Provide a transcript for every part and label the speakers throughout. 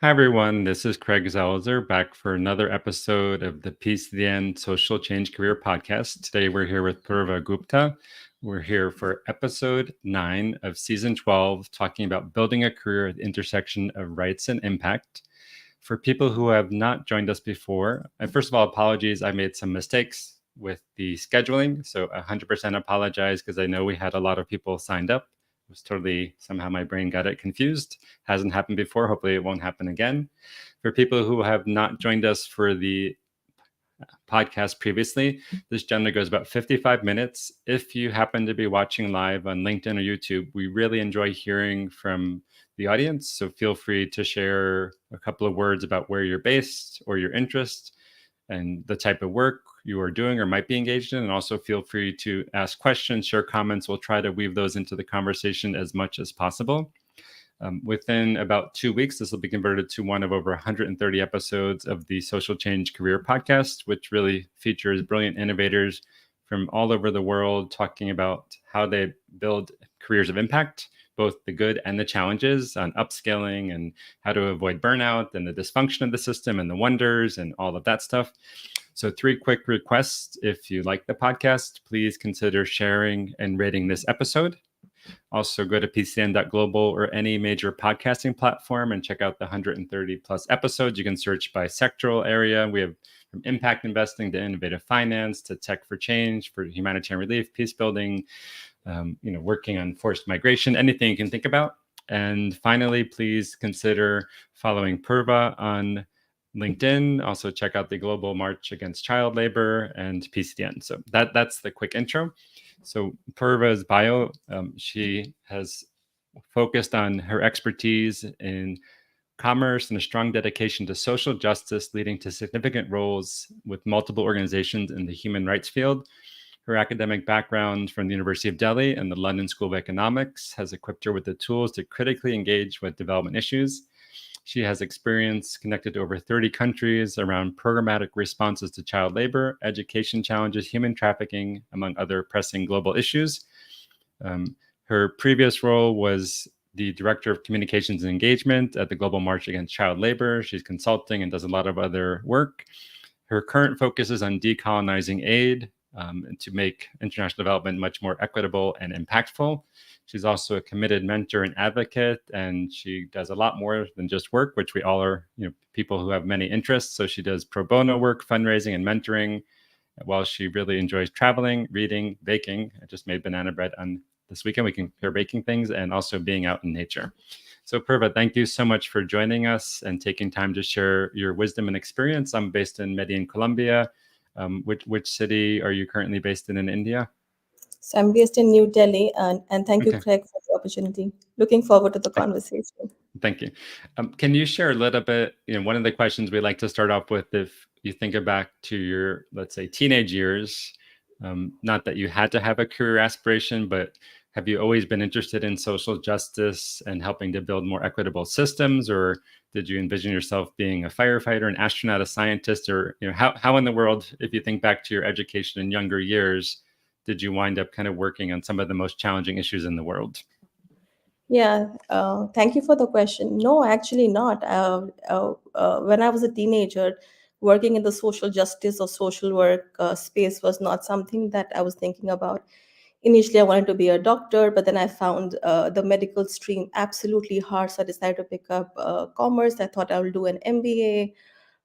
Speaker 1: Hi, everyone. This is Craig Zalzer back for another episode of the Peace to the End Social Change Career Podcast. Today, we're here with Purva Gupta. We're here for episode 9 of season 12, talking about building a career at the intersection of rights and impact. For people who have not joined us before, and first of all, apologies, I made some mistakes with the scheduling. So 100% apologize because I know we had a lot of people signed up. It was totally, somehow my brain got it confused. Hasn't happened before. Hopefully it won't happen again. For people who have not joined us for the podcast previously, this generally goes about 55 minutes. If you happen to be watching live on LinkedIn or YouTube, we really enjoy hearing from the audience. So feel free to share a couple of words about where you're based or your interest and the type of work you are doing or might be engaged in. And also feel free to ask questions, share comments. We'll try to weave those into the conversation as much as possible. Within about 2 weeks, this will be converted to one of over 130 episodes of the Social Change Career Podcast, which really features brilliant innovators from all over the world talking about how they build careers of impact, both the good and the challenges on upskilling and how to avoid burnout and the dysfunction of the system and the wonders and all of that stuff. So 3 quick requests. If you like the podcast, please consider sharing and rating this episode. Also go to pcn.global or any major podcasting platform and check out the 130 plus episodes. You can search by sectoral area. We have from impact investing to innovative finance to tech for change, for humanitarian relief, peace building, working on forced migration, anything you can think about. And finally, please consider following Purva on LinkedIn. Also check out the Global March Against Child Labor and PCDN. So that's the quick intro. So Purva's bio, she has focused on her expertise in commerce and a strong dedication to social justice, leading to significant roles with multiple organizations in the human rights field. Her academic background from the University of Delhi and the London School of Economics has equipped her with the tools to critically engage with development issues. She has experience connected to over 30 countries around programmatic responses to child labor, education challenges, human trafficking, among other pressing global issues. Her previous role was the Director of Communications and Engagement at the Global March Against Child Labor. She's consulting and does a lot of other work. Her current focus is on decolonizing aid and to make international development much more equitable and impactful. She's also a committed mentor and advocate, and she does a lot more than just work, which we all are, people who have many interests. So she does pro bono work, fundraising, and mentoring, while she really enjoys traveling, reading, baking. I just made banana bread on this weekend. We can hear baking things and also being out in nature. So Purva, thank you so much for joining us and taking time to share your wisdom and experience. I'm based in Medellin, Colombia. Which city are you currently based in India?
Speaker 2: So I'm based in New Delhi, and thank you, Craig, for the opportunity. Looking forward to the conversation.
Speaker 1: Thank you. Can you share a little bit, one of the questions we like to start off with, if you think back to your, let's say, teenage years, not that you had to have a career aspiration, but have you always been interested in social justice and helping to build more equitable systems? Or did you envision yourself being a firefighter, an astronaut, a scientist? Or how in the world, if you think back to your education in younger years, did you wind up kind of working on some of the most challenging issues in the world?
Speaker 2: Yeah, thank you for the question. No, actually not. When I was a teenager, working in the social justice or social work space was not something that I was thinking about. Initially, I wanted to be a doctor, but then I found the medical stream absolutely hard. So I decided to pick up commerce. I thought I will do an MBA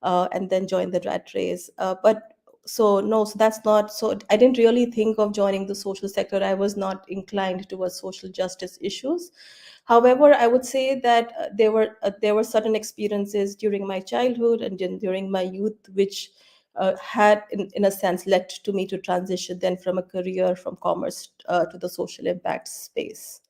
Speaker 2: and then join the rat race. So that's not, so I didn't really think of joining the social sector. I was not inclined towards social justice issues. However, I would say that there were certain experiences during my childhood and during my youth which had, in a sense, led to me to transition then from a career from commerce to the social impact space.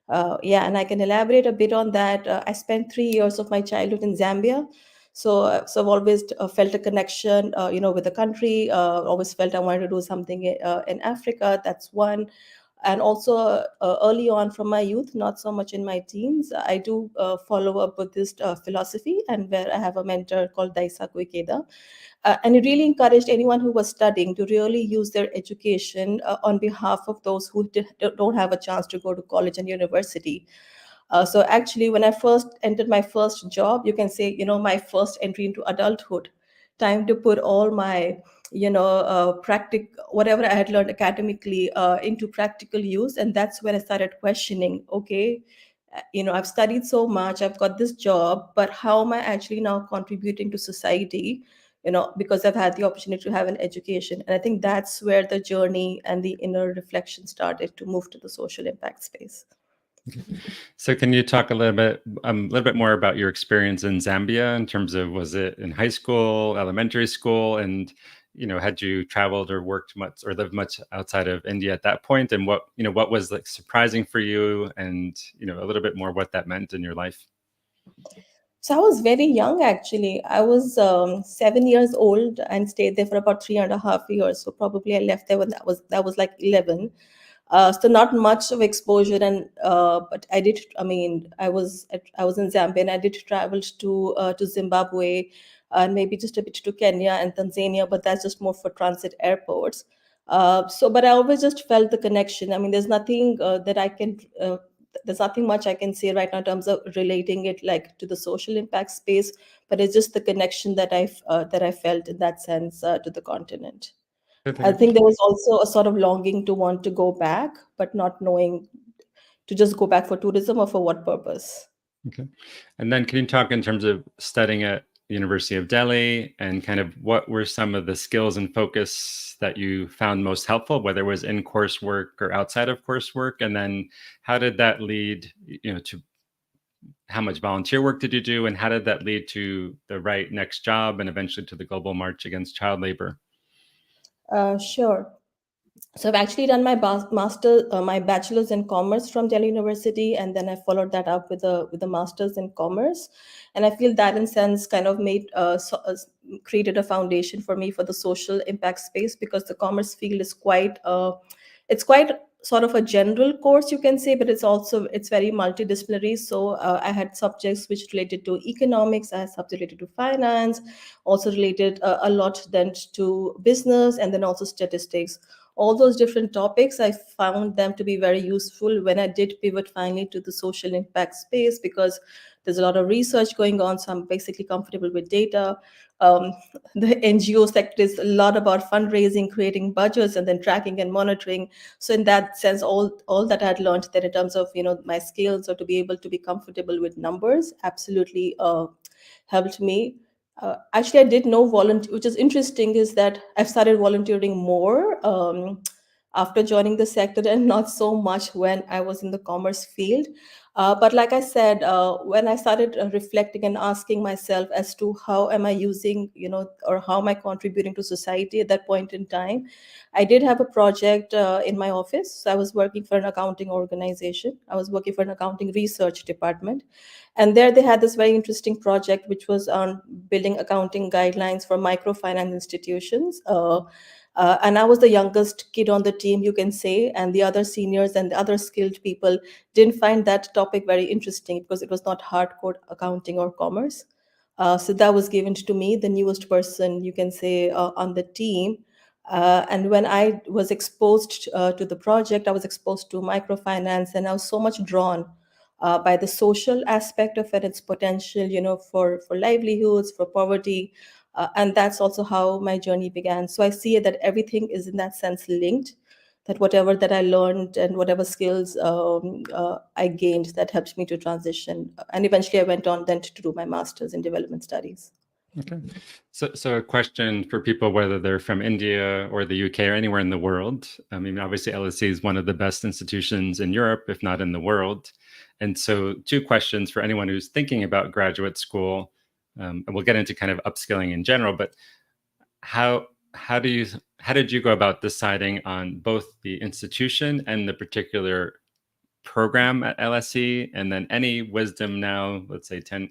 Speaker 2: And I can elaborate a bit on that. I spent 3 years of my childhood in Zambia. So I've always felt a connection, with the country. Always felt I wanted to do something in Africa. That's one. And also early on from my youth, not so much in my teens, I do follow a Buddhist philosophy, and where I have a mentor called Daisaku Ikeda. And he really encouraged anyone who was studying to really use their education on behalf of those who don't have a chance to go to college and university. So actually, when I first entered my first job, you can say, my first entry into adulthood, time to put all my, whatever I had learned academically into practical use. And that's when I started questioning, okay, I've studied so much, I've got this job, but how am I actually now contributing to society? Because I've had the opportunity to have an education. And I think that's where the journey and the inner reflection started to move to the social impact space.
Speaker 1: So can you talk a little bit more about your experience in Zambia in terms of, was it in high school, elementary school, and had you traveled or worked much or lived much outside of India at that point, and what was like surprising for you, and a little bit more what that meant in your life?
Speaker 2: So I was very young actually. I was 7 years old and stayed there for about 3.5 years. So probably I left there when that was like 11. So not much of exposure, and but I did. I mean, I was in Zambia, and I did travel to Zimbabwe, and maybe just a bit to Kenya and Tanzania, but that's just more for transit airports. But I always just felt the connection. I mean, there's nothing much I can say right now in terms of relating it like to the social impact space, but it's just the connection that I felt in that sense to the continent. I
Speaker 1: Okay.
Speaker 2: think there was also a sort of longing to want to go back, but not knowing to just go back for tourism or for what purpose.
Speaker 1: Okay. And then can you talk in terms of studying at the University of Delhi, and kind of what were some of the skills and focus that you found most helpful, whether it was in coursework or outside of coursework? And then how did that lead, to how much volunteer work did you do, and how did that lead to the right next job and eventually to the global march against child labor?
Speaker 2: Sure. So I've actually done my bachelor's in commerce from Delhi University, and then I followed that up with a master's in commerce. And I feel that in sense kind of created a foundation for me for the social impact space, because the commerce field is quite sort of a general course, you can say, but it's very multidisciplinary. So I had subjects which related to economics, I had subjects related to finance, also related a lot then to business, and then also statistics. All those different topics, I found them to be very useful when I did pivot finally to the social impact space, because there's a lot of research going on. So I'm basically comfortable with data. Um, the NGO sector is a lot about fundraising, creating budgets, and then tracking and monitoring. So in that sense, all that I had learned that in terms of my skills or to be able to be comfortable with numbers absolutely helped me. Actually, I did know volunteer, which is interesting, is that I've started volunteering more after joining the sector, and not so much when I was in the commerce field. But like I said, when I started reflecting and asking myself as to how am I using, or how am I contributing to society at that point in time, I did have a project in my office. So I was working for an accounting organization. I was working for an accounting research department. And there they had this very interesting project, which was on building accounting guidelines for microfinance institutions. And I was the youngest kid on the team, you can say, and the other seniors and the other skilled people didn't find that topic very interesting because it was not hardcore accounting or commerce. So that was given to me, the newest person, you can say, on the team. And when I was exposed to the project, I was exposed to microfinance, and I was so much drawn by the social aspect of it, its potential, for livelihoods, for poverty. And that's also how my journey began. So I see that everything is in that sense linked, that whatever that I learned and whatever skills I gained, that helped me to transition. And eventually I went on then to do my master's in development studies.
Speaker 1: Okay. So a question for people, whether they're from India or the UK or anywhere in the world. I mean, obviously LSE is one of the best institutions in Europe, if not in the world. And so two questions for anyone who's thinking about graduate school. And we'll get into kind of upskilling in general, but how how do you how did you go about deciding on both the institution and the particular program at LSE, and then any wisdom now, let's say 10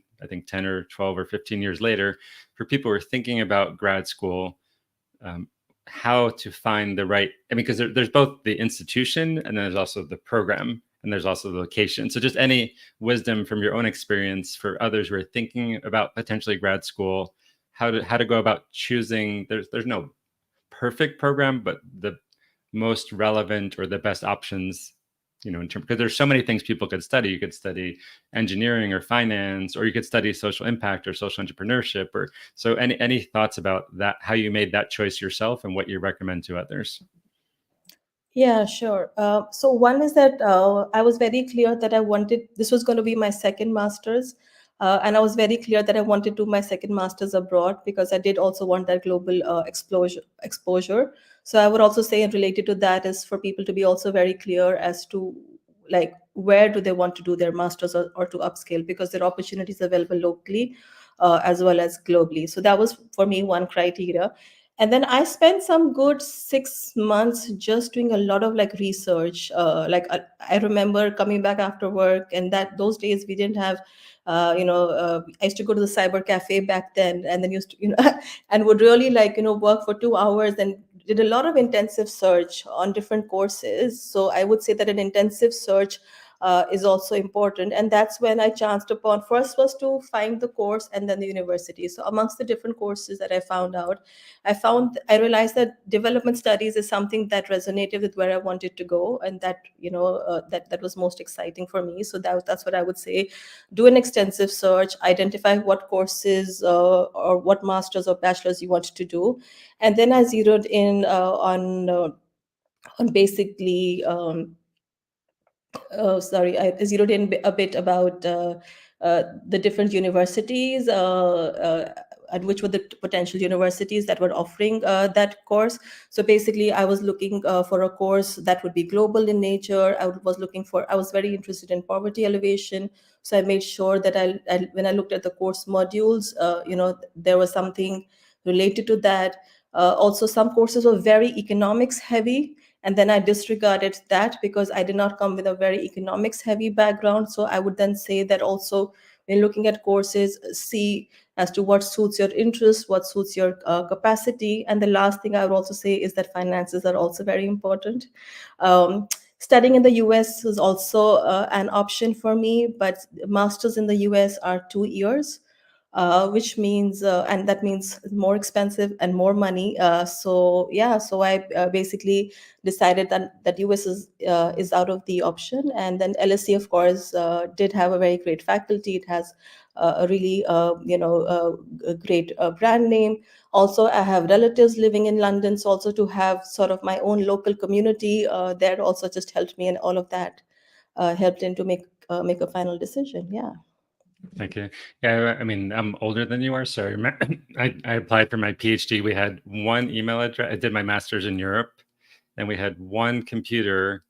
Speaker 1: or 12 or 15 years later, for people who are thinking about grad school, um, how to find the right, I mean, because there's both the institution and then there's also the program and there's also the location. So just any wisdom from your own experience for others who are thinking about potentially grad school, how to go about choosing, there's no perfect program, but the most relevant or the best options, in terms, because there's so many things people could study. You could study engineering or finance, or you could study social impact or social entrepreneurship. Or so any thoughts about that, how you made that choice yourself and what you recommend to others?
Speaker 2: Yeah, sure. So one is that I was very clear that I wanted this was going to be my second master's, and I was very clear that I wanted to do my second master's abroad because I did also want that global exposure. So I would also say related to that is for people to be also very clear as to like where do they want to do their masters or to upscale, because there are opportunities available locally as well as globally. So that was for me one criteria. And then I spent some good 6 months just doing a lot of like research. I remember coming back after work, and that those days we didn't have I used to go to the cyber cafe back then, and then used to and would really work for 2 hours and did a lot of intensive search on different courses. So I would say that an intensive search is also important, and that's when I chanced upon, first was to find the course and then the university. So amongst the different courses that I found out, I realized that development studies is something that resonated with where I wanted to go, and that that was most exciting for me. So that's what I would say: do an extensive search, identify what courses or what masters or bachelors you want to do, and then I zeroed in on basically. Sorry, I zeroed in a bit about the different universities and which were the potential universities that were offering that course. So basically, I was looking for a course that would be global in nature. I was very interested in poverty elevation. So I made sure that when I looked at the course modules, there was something related to that. Also, some courses were very economics heavy, and then I disregarded that because I did not come with a very economics heavy background. So I would then say that also, when looking at courses, see as to what suits your interests, what suits your capacity. And the last thing I would also say is that finances are also very important. Studying in the US is also an option for me, but masters in the US are 2 years, which means and that means more expensive and more money. So yeah, so I basically decided that US is out of the option. And then LSE, of course, did have a very great faculty. It has a really a great brand name. Also, I have relatives living in London, so also to have sort of my own local community there also just helped me, and all of that helped in to make a final decision. Yeah.
Speaker 1: Thank you. Yeah, I mean, I'm older than you are, so I remember I applied for my PhD. We had one email address. I did my master's in Europe, and we had one computer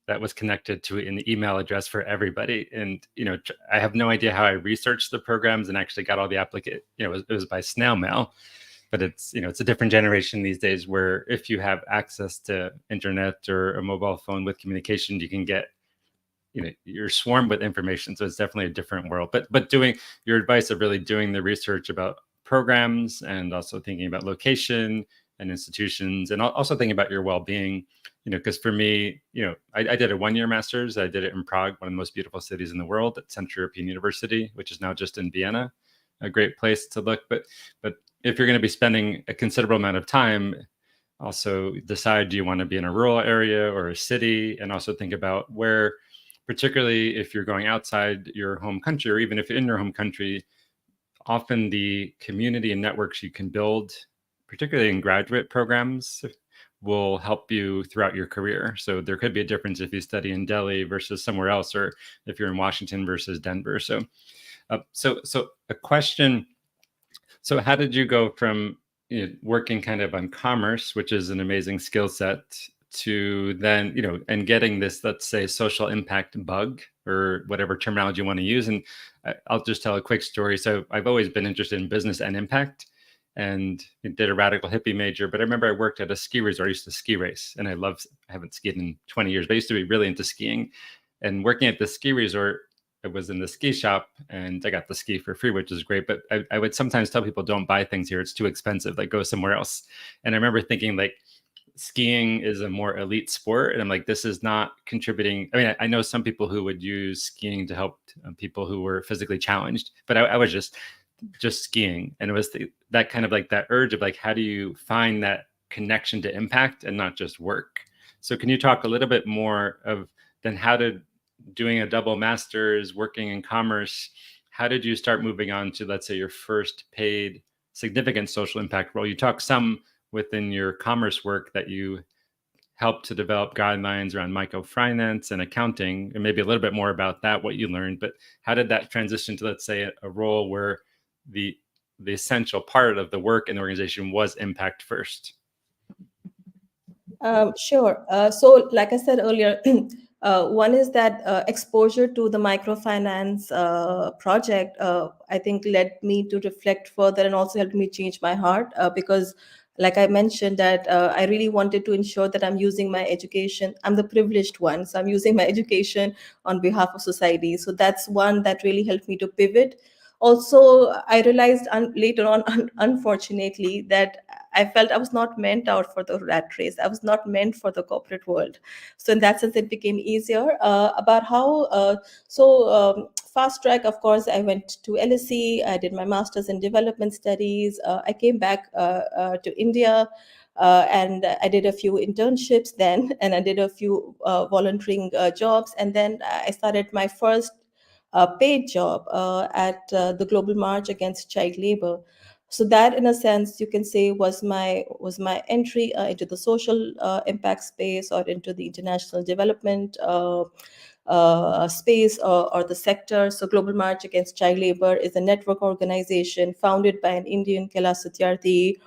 Speaker 1: that was connected to an email address for everybody. And I have no idea how I researched the programs and actually got all the applicant. It was by snail mail, but it's a different generation these days where if you have access to internet or a mobile phone with communication, you can get you're swarmed with information. So it's definitely a different world. But doing your advice of really doing the research about programs and also thinking about location and institutions and also thinking about your well-being, because for me, I did a 1-year master's. I did it in Prague, one of the most beautiful cities in the world, at Central European University, which is now just in Vienna, a great place to look. But if you're going to be spending a considerable amount of time, also decide, do you want to be in a rural area or a city? And also think about where, particularly if you're going outside your home country, or even if you're in your home country, often the community and networks you can build, particularly in graduate programs, will help you throughout your career. So there could be a difference if you study in Delhi versus somewhere else, or if you're in Washington versus Denver. So a question. So how did you go from working kind of on commerce, which is an amazing skill set, to then, and getting this, let's say, social impact bug, or whatever terminology you want to use? And I'll just tell a quick story. So I've always been interested in business and impact, and did a radical hippie major. But I remember I worked at a ski resort. I used to ski race, and I haven't skied in 20 years, but I used to be really into skiing. And working at the ski resort, I was in the ski shop, and I got the ski for free, which is great. But I would sometimes tell people, don't buy things here. It's too expensive. Like, go somewhere else. And I remember thinking, like, skiing is a more elite sport. And I'm like, this is not contributing. I mean, I know some people who would use skiing to help people who were physically challenged, but I was just skiing. And it was that kind of like that urge of like, how do you find that connection to impact and not just work? So can you talk a little bit more of then how did doing a double master's, working in commerce, how did you start moving on to, let's say, your first paid significant social impact role? You talk some within your commerce work that you helped to develop guidelines around microfinance and accounting, and maybe a little bit more about that, what you learned. But how did that transition to, let's say, a role where the essential part of the work in the organization was impact first?
Speaker 2: Sure. So, like I said earlier, one is that exposure to the microfinance project, I think, led me to reflect further and also helped me change my heart because, like I mentioned, that I really wanted to ensure that I'm using my education. I'm the privileged one, so I'm using my education on behalf of society. So that's one that really helped me to pivot. Also, I realized later on, unfortunately, that I felt I was not meant out for the rat race. I was not meant for the corporate world. So in that sense, it became easier. About how, fast track, of course, I went to LSE. I did my master's in development studies. I came back to India. And I did a few internships then, and I did a few volunteering jobs. And then I started my first paid job at the Global March Against Child Labor. So that, in a sense, you can say was my entry into the social impact space or into the international development space or the sector. So Global March Against Child Labor is a network organization founded by an Indian, Kailash Satyarthi,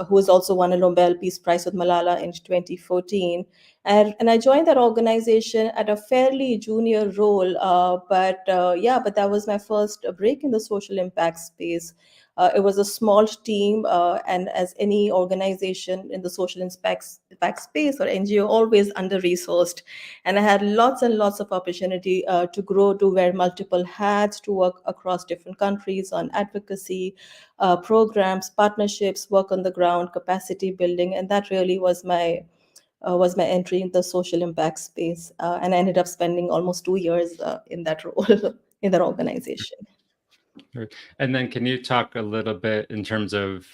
Speaker 2: who has also won a Nobel Peace Prize with Malala in 2014. And I joined that organization at a fairly junior role, but that was my first break in the social impact space. It was a small team, and as any organization in the social impact space or NGO, always under resourced. And I had lots and lots of opportunity to grow, to wear multiple hats, to work across different countries on advocacy programs, partnerships, work on the ground, capacity building, and that really was my entry in the social impact space. And I ended up spending almost 2 years in that role in that organization.
Speaker 1: And then can you talk a little bit in terms of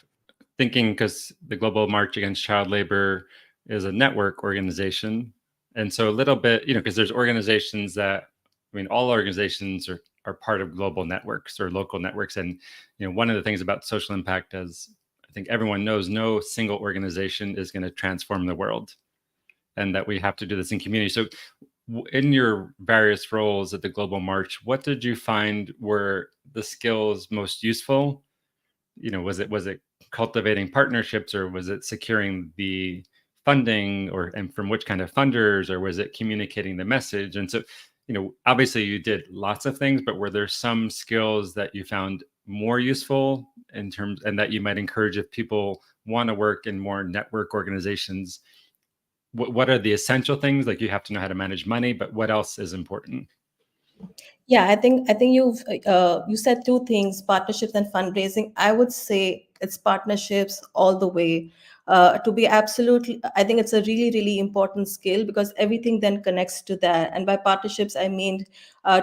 Speaker 1: thinking, because the Global March Against Child Labor is a network organization. And so a little bit, because there's organizations that, all organizations are part of global networks or local networks. And, one of the things about social impact, as I think everyone knows, no single organization is going to transform the world, and that we have to do this in community. So in your various roles at the Global March, what did you find were the skills most useful? Was it cultivating partnerships, or was it securing the funding, and from which kind of funders, or was it communicating the message? And so, obviously you did lots of things, but were there some skills that you found more useful in terms, and that you might encourage if people want to work in more network organizations? What are the essential things? Like, you have to know how to manage money, but what else is important?
Speaker 2: Yeah, I think you said two things: partnerships and fundraising. I would say it's partnerships all the way. To be absolutely, I think it's a really, really important skill because everything then connects to that. And by partnerships, I mean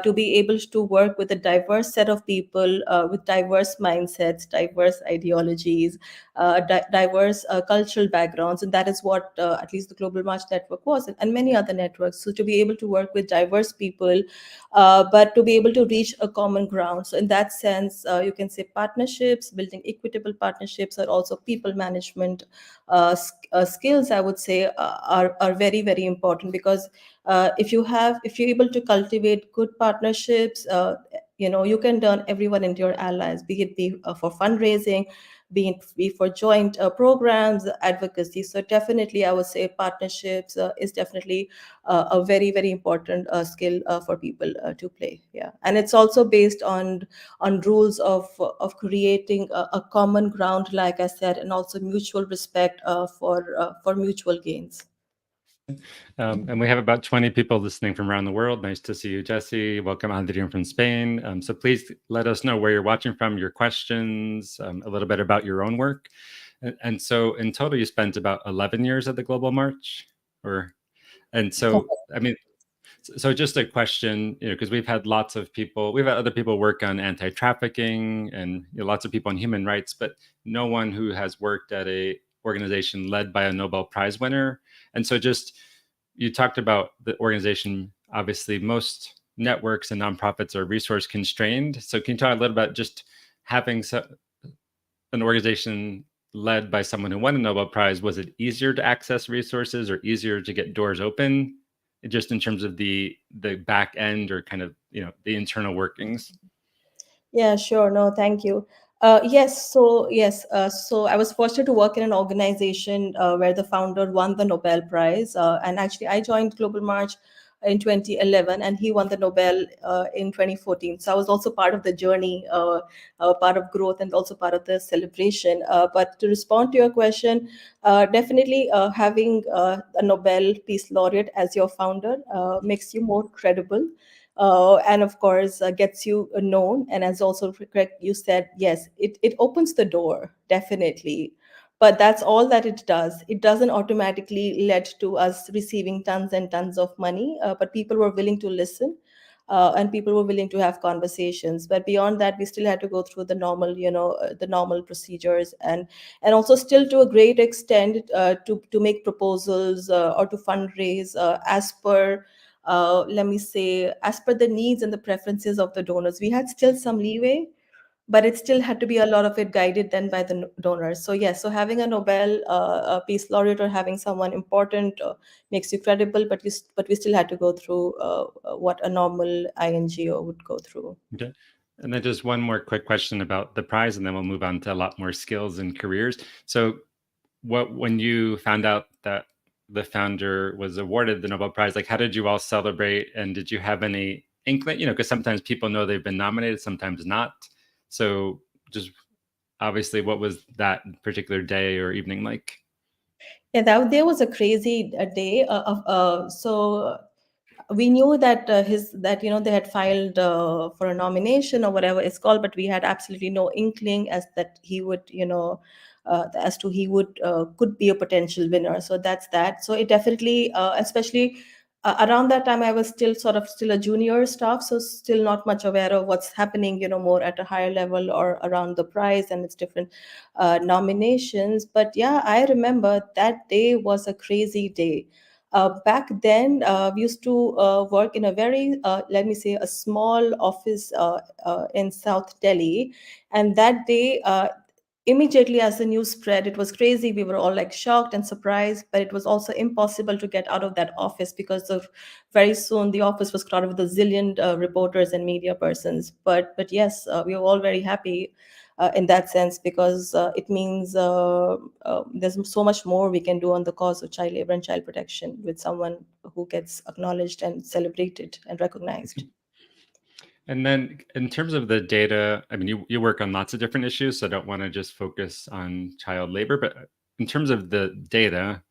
Speaker 2: to be able to work with a diverse set of people with diverse mindsets, diverse ideologies, diverse cultural backgrounds. And that is what at least the Global March Network was, and many other networks. So to be able to work with diverse people, but to be able to reach a common ground. So in that sense, you can say partnerships, building equitable partnerships, are also people management skills, I would say, are very, very important because if you're able to cultivate good partnerships, you can turn everyone into your allies, be for fundraising, be for joint programs, advocacy. So definitely, I would say partnerships is definitely a very, very important skill for people to play. Yeah, and it's also based on rules of creating a common ground, like I said, and also mutual respect for mutual gains.
Speaker 1: And we have about 20 people listening from around the world. Nice to see you, Jesse. Welcome, Adrian from Spain. So please let us know where you're watching from, your questions, a little bit about your own work. And so in total, you spent about 11 years at the Global March? And so, so just a question, because we've had other people work on anti-trafficking, and lots of people on human rights, but no one who has worked at a organization led by a Nobel Prize winner. And so just, you talked about the organization. Obviously, most networks and nonprofits are resource constrained. So can you talk a little about just having an organization led by someone who won a Nobel Prize? Was it easier to access resources or easier to get doors open, just in terms of the back end or kind of the internal workings?
Speaker 2: Yeah, sure. No, thank you. So I was fortunate to work in an organization where the founder won the Nobel Prize, and actually I joined Global March in 2011, and he won the Nobel in 2014. So I was also part of the journey, part of growth, and also part of the celebration. But to respond to your question, definitely having a Nobel Peace Laureate as your founder makes you more credible, and of course gets you known. And as also correct you said, yes, it opens the door, definitely, but that's all that it does. It doesn't automatically lead to us receiving tons and tons of money, but people were willing to listen, and people were willing to have conversations. But beyond that, we still had to go through the normal, the normal procedures, and also still to a great extent to make proposals or to fundraise as per, let me say, as per the needs and the preferences of the donors. We had still some leeway, but it still had to be a lot of it guided then by the donors. So yes, so having a Nobel Peace Laureate or having someone important makes you credible, but we still had to go through what a normal INGO would go through.
Speaker 1: Okay. And then just one more quick question about the prize, and then we'll move on to a lot more skills and careers. So when you found out that the founder was awarded the Nobel Prize, like how did you all celebrate? And did you have any inkling, because sometimes people know they've been nominated, sometimes not. So just obviously, what was that particular day or evening like?
Speaker 2: Yeah, that there was a crazy day so we knew that his that they had filed for a nomination or whatever it's called, but we had absolutely no inkling as that he would, as to he would could be a potential winner. So that's that. So it definitely, especially around that time, I was still a junior staff, so still not much aware of what's happening, more at a higher level or around the prize and its different nominations. But yeah, I remember that day was a crazy day. Back then, we used to work in a very, let me say, a small office in South Delhi. And that day, immediately as the news spread, it was crazy. We were all like shocked and surprised, but it was also impossible to get out of that office because of very soon the office was crowded with a zillion reporters and media persons. But yes, we were all very happy in that sense, because it means there's so much more we can do on the cause of child labor and child protection with someone who gets acknowledged and celebrated and recognized.
Speaker 1: And then in terms of the data, I mean, you work on lots of different issues, so I don't want to just focus on child labor, but in terms of the data,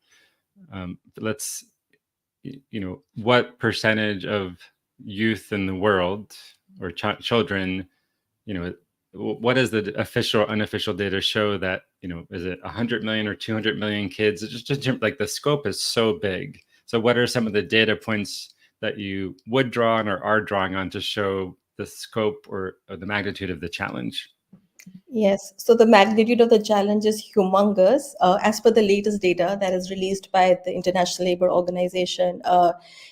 Speaker 1: let's, what percentage of youth in the world or children, what does the official or unofficial data show that, is it 100 million or 200 million kids? It's just like the scope is so big. So what are some of the data points that you would draw on or are drawing on to show the scope or the magnitude of the challenge?
Speaker 2: Yes, so the magnitude of the challenge is humongous. As per the latest data that is released by the International Labour Organization,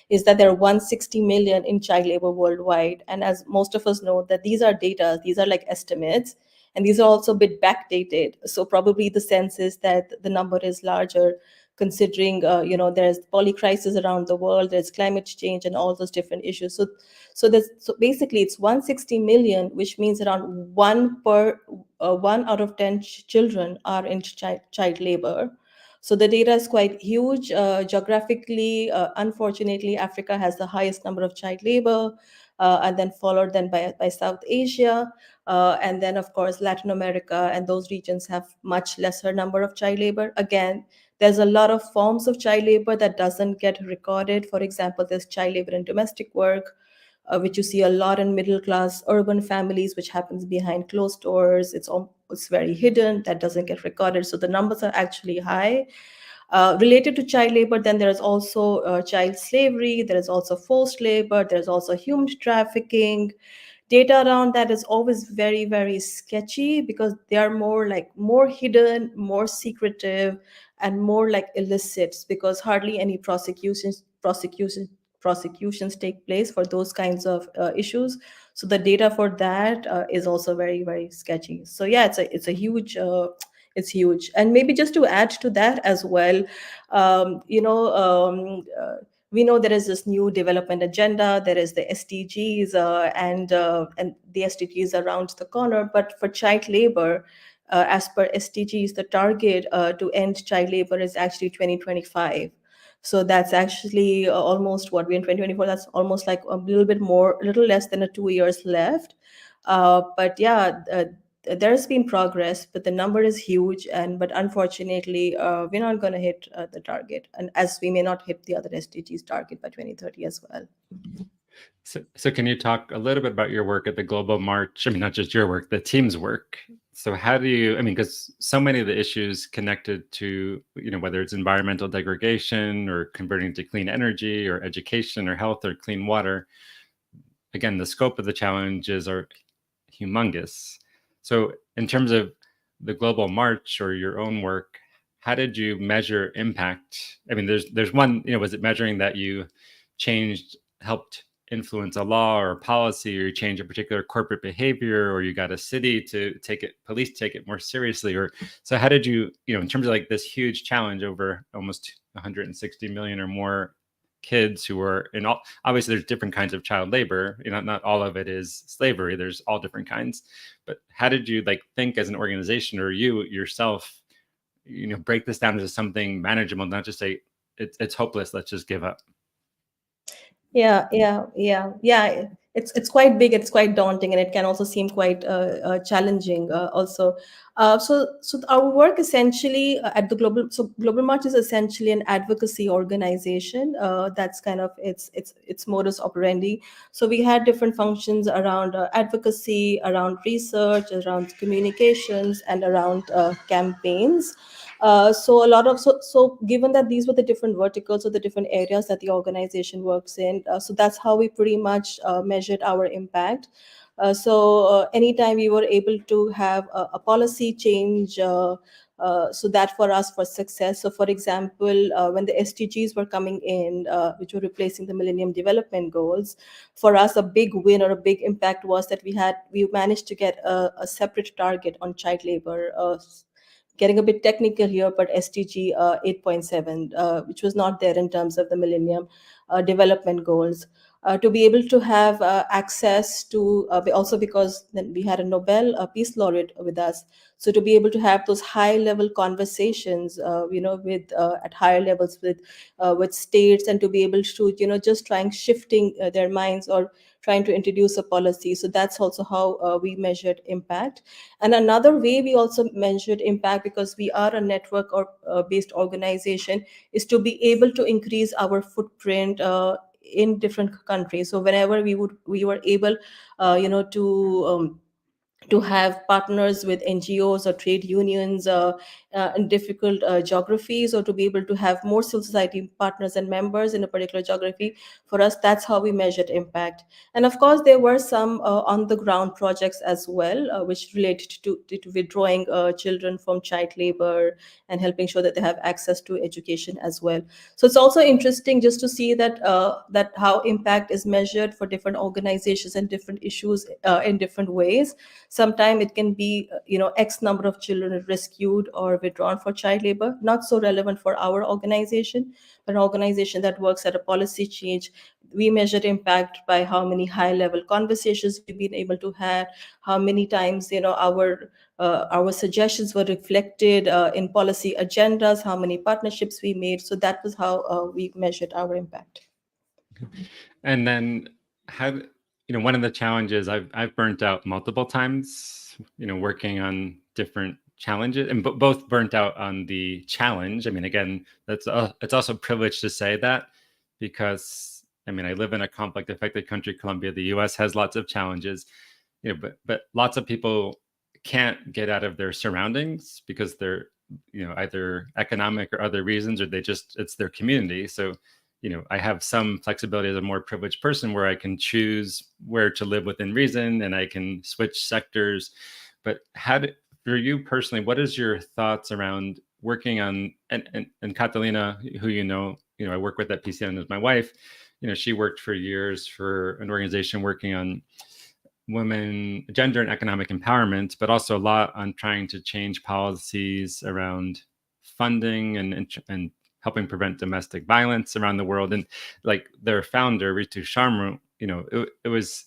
Speaker 2: is that there are 160 million in child labor worldwide. And as most of us know, that these are data, these are like estimates, and these are also a bit backdated. So probably the sense is that the number is larger, considering there's poly crisis around the world, there's climate change, and all those different issues. So basically it's 160 million, which means around one out of 10 children are in child labor. So the data is quite huge. Geographically, unfortunately, Africa has the highest number of child labor, and then followed then by South Asia, and then of course Latin America, and those regions have much lesser number of child labor. Again, there's a lot of forms of child labor that doesn't get recorded. For example, there's child labor in domestic work, which you see a lot in middle class urban families, which happens behind closed doors. It's very hidden, that doesn't get recorded. So the numbers are actually high. Related to child labor, then there's also child slavery, there is also forced labor, there's also human trafficking. Data around that is always very, very sketchy, because they are more hidden, more secretive, and more like illicit, because hardly any prosecutions take place for those kinds of issues. So the data for that is also very, very sketchy. So yeah, it's a huge it's huge. And maybe just to add to that as well, we know there is this new development agenda. There is the SDGs, and the SDGs around the corner. But for child labor, as per SDGs, the target to end child labor is actually 2025. So that's actually almost what we're in 2024. That's almost like a little bit more, a little less than 2 years left. But yeah, there has been progress, but the number is huge. And but unfortunately, we're not going to hit the target, and as we may not hit the other SDGs target by 2030 as well.
Speaker 1: So can you talk a little bit about your work at the Global March? I mean, not just your work, the team's work. So how do you, I mean, because so many of the issues connected to, whether it's environmental degradation or converting to clean energy or education or health or clean water, again, the scope of the challenges are humongous. So in terms of the Global March or your own work, how did you measure impact? I mean, there's one, was it measuring that you helped influence a law or a policy, or you change a particular corporate behavior, or you got a city to police take it more seriously? Or so how did you, in terms of like this huge challenge over almost 160 million or more kids who are in all, obviously there's different kinds of child labor, not all of it is slavery, there's all different kinds, but how did you think as an organization, or you yourself, break this down into something manageable, not just say it's hopeless, let's just give up?
Speaker 2: Yeah. It's quite big. It's quite daunting, and it can also seem quite challenging. Also, so our work essentially at the Global March is essentially an advocacy organization. That's kind of its modus operandi. So we had different functions around advocacy, around research, around communications, and around campaigns. So given that these were the different verticals or the different areas that the organization works in, so that's how we pretty much measured our impact. Anytime we were able to have a policy change, so that for us for success. So for example, when the SDGs were coming in, which were replacing the Millennium Development Goals, for us a big win or a big impact was that we managed to get a separate target on child labor. Getting a bit technical here, but SDG 8.7, which was not there in terms of the Millennium Development Goals. To be able to have access to, also because then we had a Nobel Peace Laureate with us, so to be able to have those high-level conversations, with at higher levels with states, and to be able to, just trying shifting their minds or trying to introduce a policy. So that's also how we measured impact. And another way we also measured impact, because we are a network or based organization, is to be able to increase our footprint in different countries. So whenever we were able, to have partners with NGOs or trade unions in difficult geographies, or to be able to have more civil society partners and members in a particular geography. For us, that's how we measured impact. And of course, there were some on the ground projects as well, which related to withdrawing children from child labor and helping sure that they have access to education as well. So it's also interesting just to see that how impact is measured for different organizations and different issues in different ways. Sometimes it can be, X number of children rescued or withdrawn for child labor, not so relevant for our organization, but an organization that works at a policy change. We measured impact by how many high-level conversations we've been able to have, how many times, our suggestions were reflected in policy agendas, how many partnerships we made. So that was how we measured our impact.
Speaker 1: And then how, one of the challenges I've burnt out multiple times, working on different challenges, and both burnt out on the challenge. I mean, again, it's also a privilege to say that, because I mean, I live in a conflict affected country, Colombia. The US has lots of challenges, but lots of people can't get out of their surroundings because they're, either economic or other reasons, or it's their community. So I have some flexibility as a more privileged person, where I can choose where to live within reason, and I can switch sectors. But for you personally, what is your thoughts around working on, and Catalina, who I work with at PCN is my wife. She worked for years for an organization working on women, gender and economic empowerment, but also a lot on trying to change policies around funding and helping prevent domestic violence around the world. And like their founder, Ritu Sharma, it was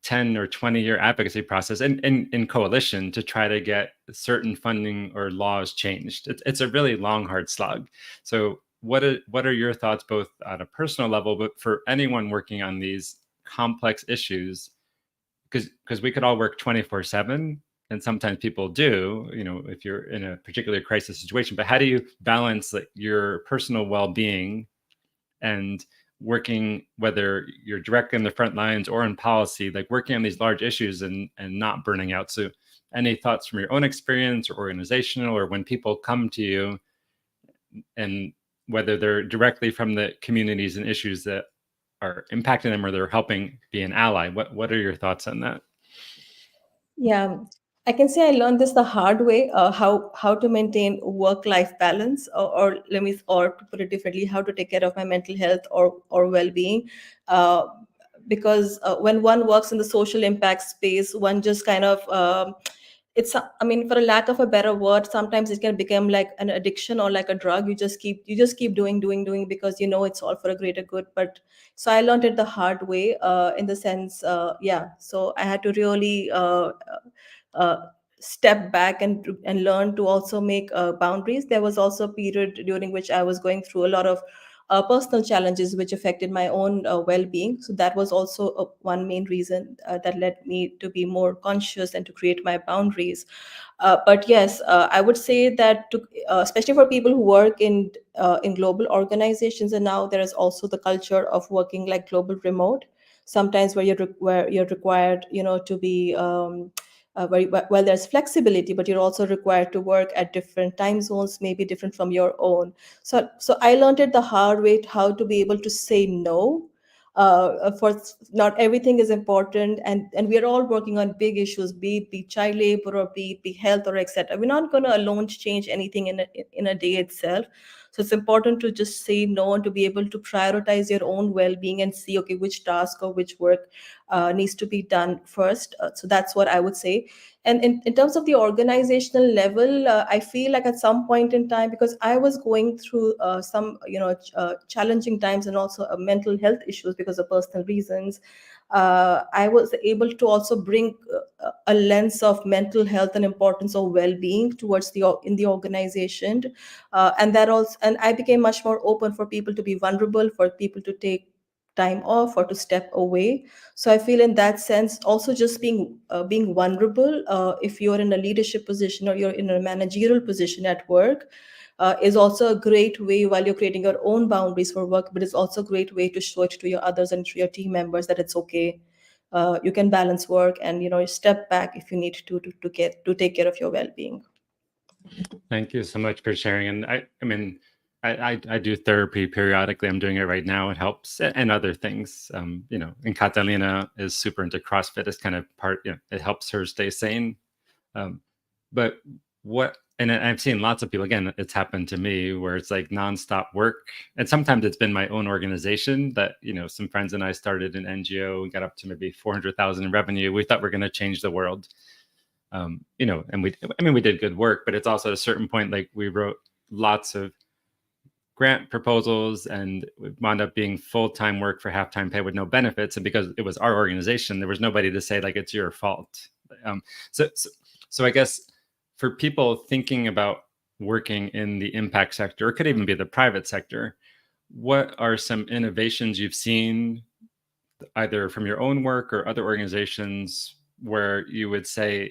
Speaker 1: 10 or 20-year advocacy process in coalition to try to get certain funding or laws changed. It's a really long, hard slog. So what are your thoughts, both at a personal level, but for anyone working on these complex issues? Because we could all work 24/7, and sometimes people do, if you're in a particular crisis situation. But how do you balance like your personal well-being and working, whether you're directly in the front lines or in policy, like working on these large issues and not burning out? So any thoughts from your own experience or organizational, or when people come to you, and whether they're directly from the communities and issues that are impacting them or they're helping be an ally? What are your thoughts on that?
Speaker 2: Yeah, I can say I learned this the hard way. How to maintain work-life balance, or to put it differently, how to take care of my mental health or well-being. Uh, because when one works in the social impact space, one just kind of I mean, for a lack of a better word, sometimes it can become like an addiction or like a drug. You just keep doing because it's all for a greater good. But so I learned it the hard way, in the sense, yeah. So I had to really uh, step back and learn to also make boundaries. There was also a period during which I was going through a lot of personal challenges which affected my own well-being. So that was also one main reason that led me to be more conscious and to create my boundaries. But yes, I would say that especially for people who work in global organizations, and now there is also the culture of working like global remote. Sometimes where you're required, to be well, there's flexibility, but you're also required to work at different time zones, maybe different from your own. So I learned it the hard way, how to be able to say no. For not everything is important, and we are all working on big issues, be child labor, or be health, or etc. We're not going to alone change anything in a day itself. So it's important to just say no, and to be able to prioritize your own well-being and see, okay, which task or which work needs to be done first. So that's what I would say. And in terms of the organizational level, I feel like at some point in time, because I was going through some challenging times, and also mental health issues because of personal reasons, I was able to also bring a lens of mental health and importance of well-being towards in the organization. And I became much more open for people to be vulnerable, for people to take time off or to step away. So I feel in that sense, also just being vulnerable, if you're in a leadership position or you're in a managerial position at work, is also a great way, while you're creating your own boundaries for work, but it's also a great way to show it to your others and to your team members that it's okay. You can balance work and step back if you need to take care of your well-being.
Speaker 1: Thank you so much for sharing. And I mean, I do therapy periodically. I'm doing it right now. It helps, and other things. And Catalina is super into CrossFit. It's kind of part. It helps her stay sane. But and I've seen lots of people. Again, it's happened to me where it's like nonstop work, and sometimes it's been my own organization that some friends and I started an NGO and got up to maybe 400,000 in revenue. We thought we're going to change the world. And we did good work, but it's also at a certain point, like we wrote lots of grant proposals, and it wound up being full-time work for half-time pay with no benefits. And because it was our organization, there was nobody to say like, it's your fault. So I guess for people thinking about working in the impact sector, or it could even be the private sector, what are some innovations you've seen either from your own work or other organizations where you would say,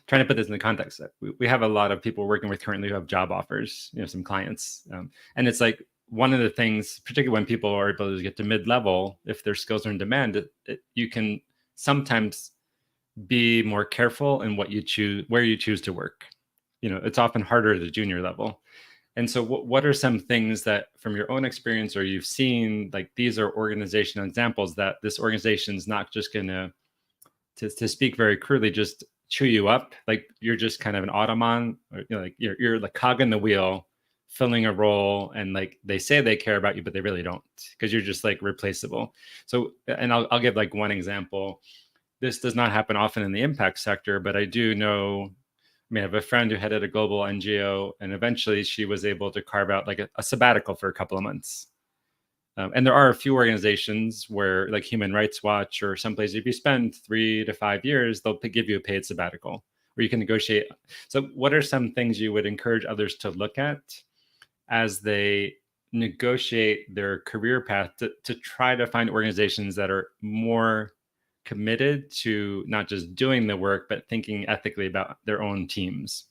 Speaker 1: trying to put this in the context that we have a lot of people working with currently who have job offers, some clients. And it's like one of the things, particularly when people are able to get to mid-level, if their skills are in demand, you can sometimes be more careful in where you choose to work. It's often harder at the junior level. And so what are some things that from your own experience or you've seen, like these are organizational examples that this organization is not just going to speak very crudely, just chew you up, like you're just kind of an automaton, or like you're the cog in the wheel, filling a role and like they say they care about you but they really don't because you're just like replaceable. So and I'll give like one example. This does not happen often in the impact sector, but I do know, I mean, I have a friend who headed a global NGO, and eventually she was able to carve out like a sabbatical for a couple of months. And there are a few organizations where, like Human Rights Watch or some places, if you spend 3 to 5 years, they'll give you a paid sabbatical where you can negotiate. So, what are some things you would encourage others to look at as they negotiate their career path to try to find organizations that are more committed to not just doing the work, but thinking ethically about their own teams?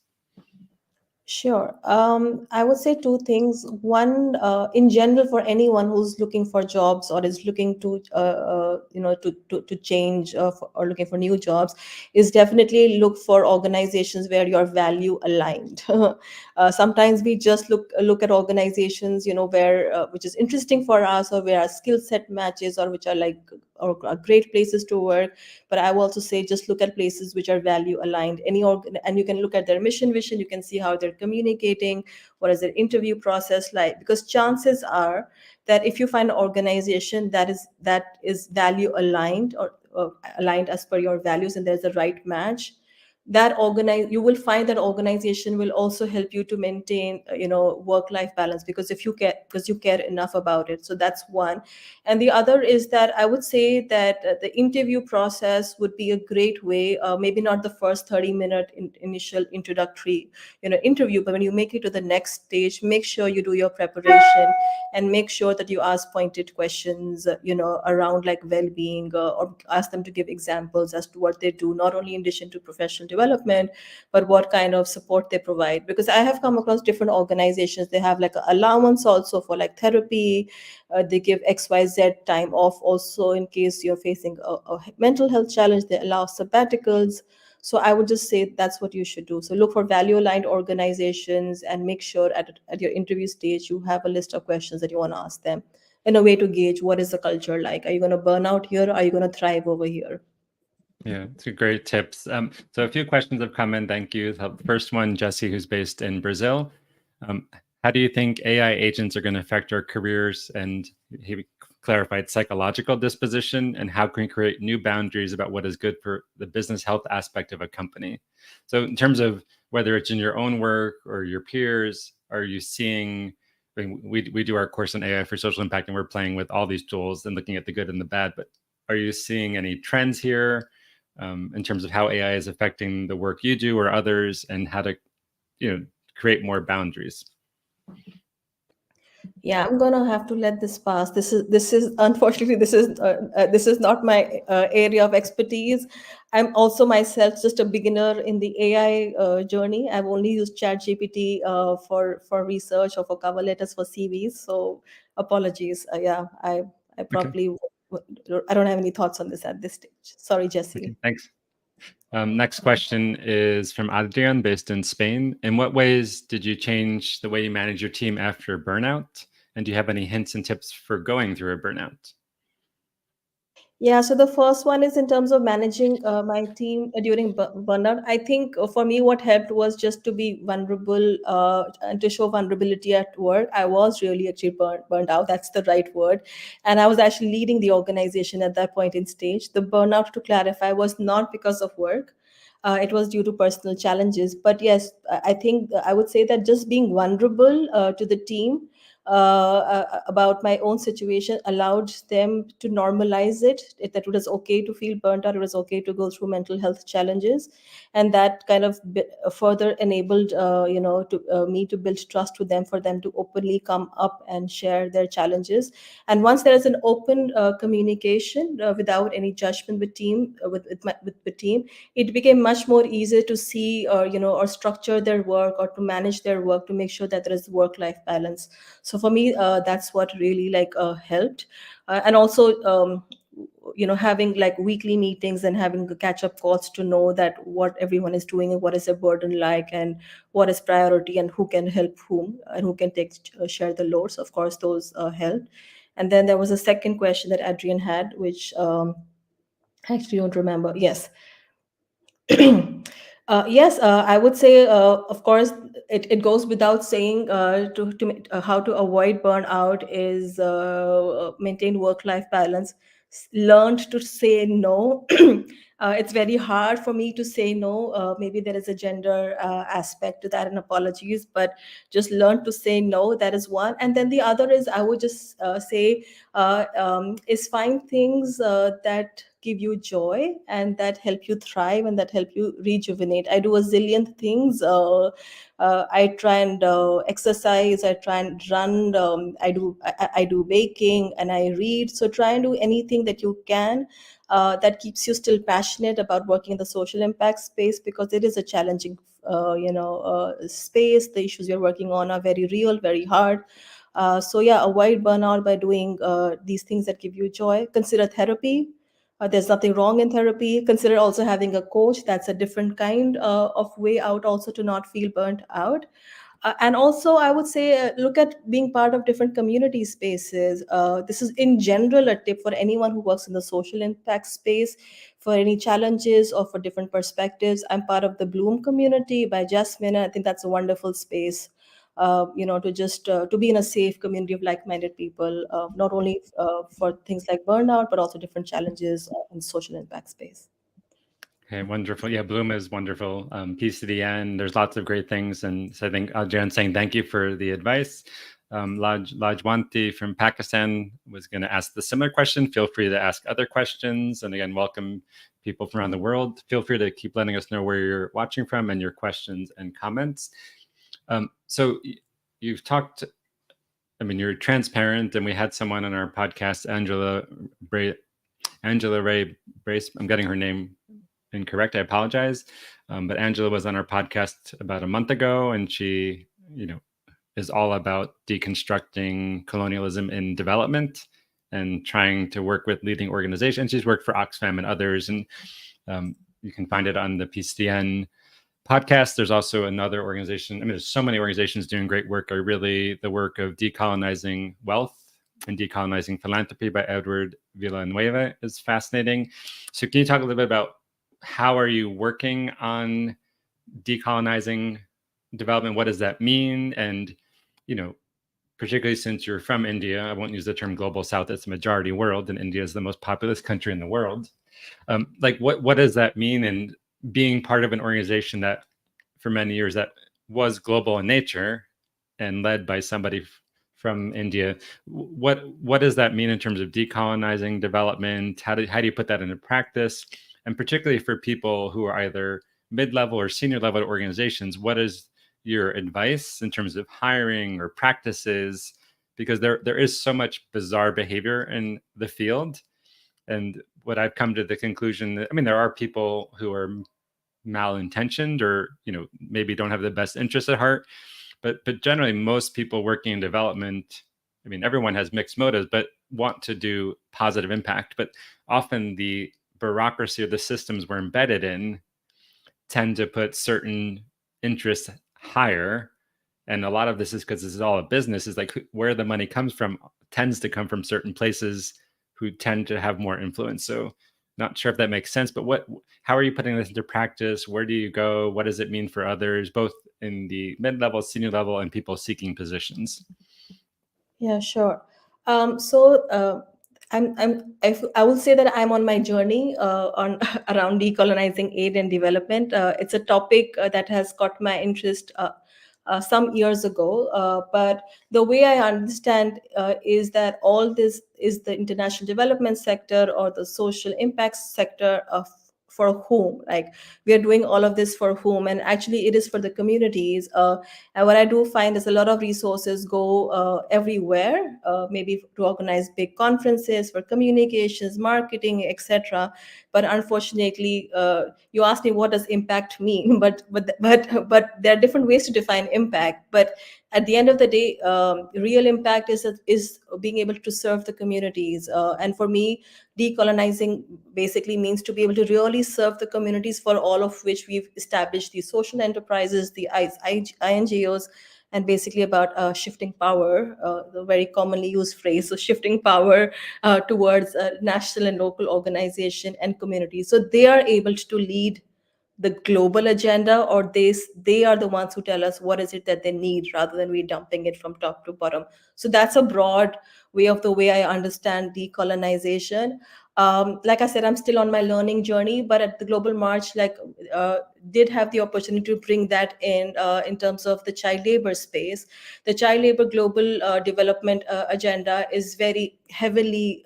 Speaker 2: Sure. I would say two things. One, in general, for anyone who's looking for jobs or is looking to, to change or looking for new jobs, is definitely look for organizations where you're value aligned. Sometimes we just look at organizations, where which is interesting for us, or where our skill set matches, or which are like or are great places to work. But I will also say just look at places which are value aligned. And you can look at their mission vision. You can see how they're communicating, what is their interview process like, because chances are that if you find an organization that is value aligned, or aligned as per your values, and there's a right match, you will find that organization will also help you to maintain work life balance, because you care enough about it. So that's one. And the other is that I would say that the interview process would be a great way, maybe not the first 30-minute initial introductory interview, but when you make it to the next stage, make sure you do your preparation, and make sure that you ask pointed questions around like well-being, or ask them to give examples as to what they do, not only in addition to professional development, but what kind of support they provide. Because I have come across different organizations, they have like an allowance also for like therapy. They give XYZ time off also in case you're facing a mental health challenge. They allow sabbaticals. So I would just say that's what you should do. So look for value aligned organizations, and make sure at your interview stage you have a list of questions that you want to ask them, in a way to gauge what is the culture like. Are you going to burn out here? Are you going to thrive over here?
Speaker 1: Yeah, it's a great tips. So a few questions have come in. Thank you. The first one, Jesse, who's based in Brazil. Um, how do you think AI agents are going to affect our careers? And he clarified psychological disposition, and how can we create new boundaries about what is good for the business health aspect of a company? So in terms of whether it's in your own work or your peers, are you seeing, I mean, we do our course on AI for social impact, and we're playing with all these tools and looking at the good and the bad, but are you seeing any trends here in terms of how AI is affecting the work you do or others, and how to, create more boundaries?
Speaker 2: Yeah, I'm gonna have to let this pass. This is unfortunately, this is not my area of expertise. I'm also myself just a beginner in the AI journey. I've only used ChatGPT for research or for cover letters for CVs. So apologies. Yeah, I
Speaker 1: Okay.
Speaker 2: probably I don't have any thoughts on this at this stage. Sorry,
Speaker 1: Okay.
Speaker 2: Jesse.
Speaker 1: Thanks. Next question is from Adrian, based in Spain. In what ways did you change the way you manage your team after burnout? And do you have any hints and tips for going through a burnout?
Speaker 2: Yeah, so the first one is in terms of managing my team during burnout. I think for me, what helped was just to be vulnerable and to show vulnerability at work. I was really actually burned out. That's the right word. And I was actually leading the organization at that point in stage. The burnout, to clarify, was not because of work. It was due to personal challenges. But yes, I think I would say that just being vulnerable to the team about my own situation allowed them to normalize that it was okay to feel burnt out, it was okay to go through mental health challenges. And that kind of further enabled me to build trust with them, for them to openly come up and share their challenges. And once there is an open communication without any judgment with team with the team, it became much more easier to see, or structure their work, or to manage their work, to make sure that there is work life balance. So for me, that's what really like helped. And also having like weekly meetings and having the catch up calls to know that what everyone is doing and what is their burden like, and what is priority, and who can help whom, and who can share the loads. Of course, those helped. And then there was a second question that Adrian had, which I actually don't remember. Yes. Yes, I would say, of course, it goes without saying, how to avoid burnout is maintain work-life balance. Learned to say no. It's very hard for me to say no. Maybe there is a gender aspect to that, and apologies, but just learn to say no. That is one. And then the other is, I would just say, is find things that give you joy and that help you thrive and that help you rejuvenate. I do a zillion things. I try and exercise. I try and run. I do baking and I read. So try and do anything that you can. That keeps you still passionate about working in the social impact space, because it is a challenging, space. The issues you're working on are very real, very hard. So yeah, avoid burnout by doing these things that give you joy. Consider therapy. There's nothing wrong in therapy. Consider also having a coach. That's a different kind of way out, also to not feel burnt out. And also, I would say, look at being part of different community spaces. This is, in general, a tip for anyone who works in the social impact space. For any challenges or for different perspectives, I'm part of the Bloom community by Jasmine. I think that's a wonderful space. To just to be in a safe community of like-minded people, not only for things like burnout, but also different challenges in social impact space.
Speaker 1: Okay, wonderful. Yeah, Bloom is wonderful. Peace to the end. There's lots of great things. And so I think Jan saying thank you for the advice. Lajwanti from Pakistan was going to ask the similar question. Feel free to ask other questions. And again, welcome people from around the world. Feel free to keep letting us know where you're watching from and your questions and comments. So you've talked, I mean, you're transparent, and we had someone on our podcast, Angela Ray Brace. I'm getting her name incorrect. I apologize. But Angela was on our podcast about a month ago, and she, is all about deconstructing colonialism in development and trying to work with leading organizations. She's worked for Oxfam and others, and you can find it on the PCN podcast. There's also another organization. I mean, there's so many organizations doing great work. Are really the work of decolonizing wealth and decolonizing philanthropy by Edward Villanueva is fascinating. So can you talk a little bit about how are you working on decolonizing development? What does that mean? And, particularly since you're from India, I won't use the term global south, it's the majority world, and India is the most populous country in the world. What does that mean? And being part of an organization that for many years that was global in nature and led by somebody from India, what does that mean in terms of decolonizing development? How do you put that into practice? And particularly for people who are either mid-level or senior level organizations, what is your advice in terms of hiring or practices? Because there is so much bizarre behavior in the field. And what I've come to the conclusion that, I mean, there are people who are malintentioned or, maybe don't have the best interests at heart. But generally, most people working in development, I mean, everyone has mixed motives, but want to do positive impact. But often the bureaucracy or the systems we're embedded in tend to put certain interests higher. And a lot of this is because this is all a business, is like where the money comes from tends to come from certain places who tend to have more influence. So not sure if that makes sense, but how are you putting this into practice? Where do you go? What does it mean for others, both in the mid-level, senior level, and people seeking positions?
Speaker 2: Yeah, sure. So I will say that I'm on my journey on around decolonizing aid and development. It's a topic that has caught my interest some years ago. But the way I understand is that all this is the international development sector or the social impact sector of for whom, like, we are doing all of this for whom, and actually it is for the communities. And what I do find is a lot of resources go everywhere, maybe to organize big conferences for communications, marketing, etc. But unfortunately, you asked me what does impact mean, but there are different ways to define impact. But at the end of the day, real impact is being able to serve the communities. And for me, decolonizing basically means to be able to really serve the communities, for all of which we've established these social enterprises, the INGOs, and basically about shifting power, the very commonly used phrase. So shifting power towards national and local organization and communities, so they are able to lead the global agenda, or they are the ones who tell us what is it that they need rather than we dumping it from top to bottom. So that's a broad way of the way I understand decolonization. Like I said, I'm still on my learning journey, but at the Global March, uh, did have the opportunity to bring that in terms of the child labor space. The child labor global development agenda is very heavily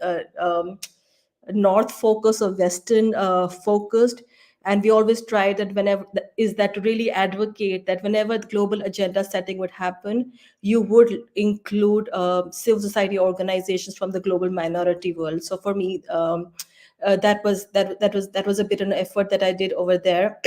Speaker 2: north focused or western focused, and we always try that whenever is that to really advocate that whenever the global agenda setting would happen, you would include civil society organizations from the global minority world. So for me, that was a bit of an effort that I did over there.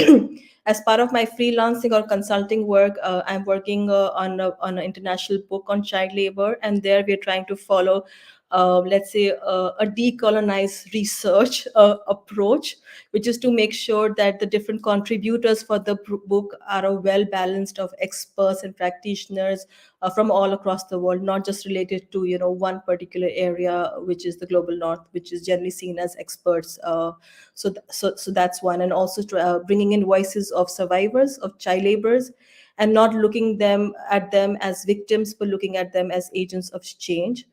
Speaker 2: As part of my freelancing or consulting work, I'm working on an international book on child labor, and there we're trying to follow, let's say, a decolonized research approach, which is to make sure that the different contributors for the book are a well balanced of experts and practitioners from all across the world, not just related to one particular area, which is the global north, which is generally seen as experts. So that's one, and also bringing in voices of survivors of child laborers, and not looking at them as victims, but looking at them as agents of change.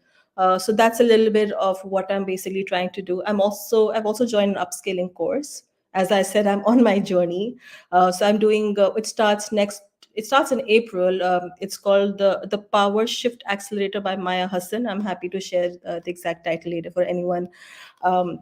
Speaker 2: So that's a little bit of what I'm basically trying to do. I've also joined an upscaling course. As I said, I'm on my journey. So I'm doing. It starts next. It starts in April. It's called the Power Shift Accelerator by Maya Hassan. I'm happy to share the exact title later for anyone um,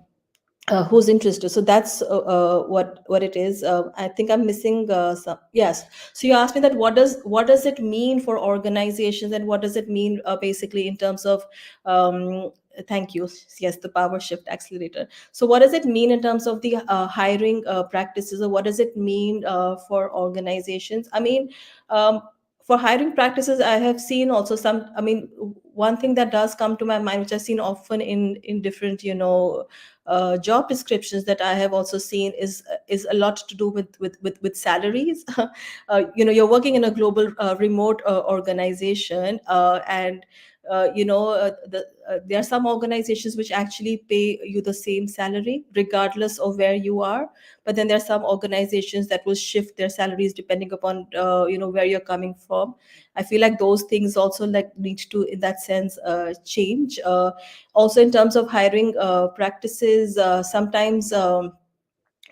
Speaker 2: who's interested. So that's what it is. I think I'm missing some. Yes. So you asked me that what does it mean for organizations, and what does it mean basically in terms of um, thank you. Yes, the Power Shift Accelerator. So what does it mean in terms of the hiring practices, or what does it mean for organizations? I mean, um, for hiring practices, I have seen also some. I mean, one thing that does come to my mind, which I've seen often in different job descriptions that I have also seen, is a lot to do with salaries. You're working in a global remote organization, and there are some organizations which actually pay you the same salary regardless of where you are. But then there are some organizations that will shift their salaries depending upon where you're coming from. I feel like those things also like need to, in that sense, change. Also, in terms of hiring practices, sometimes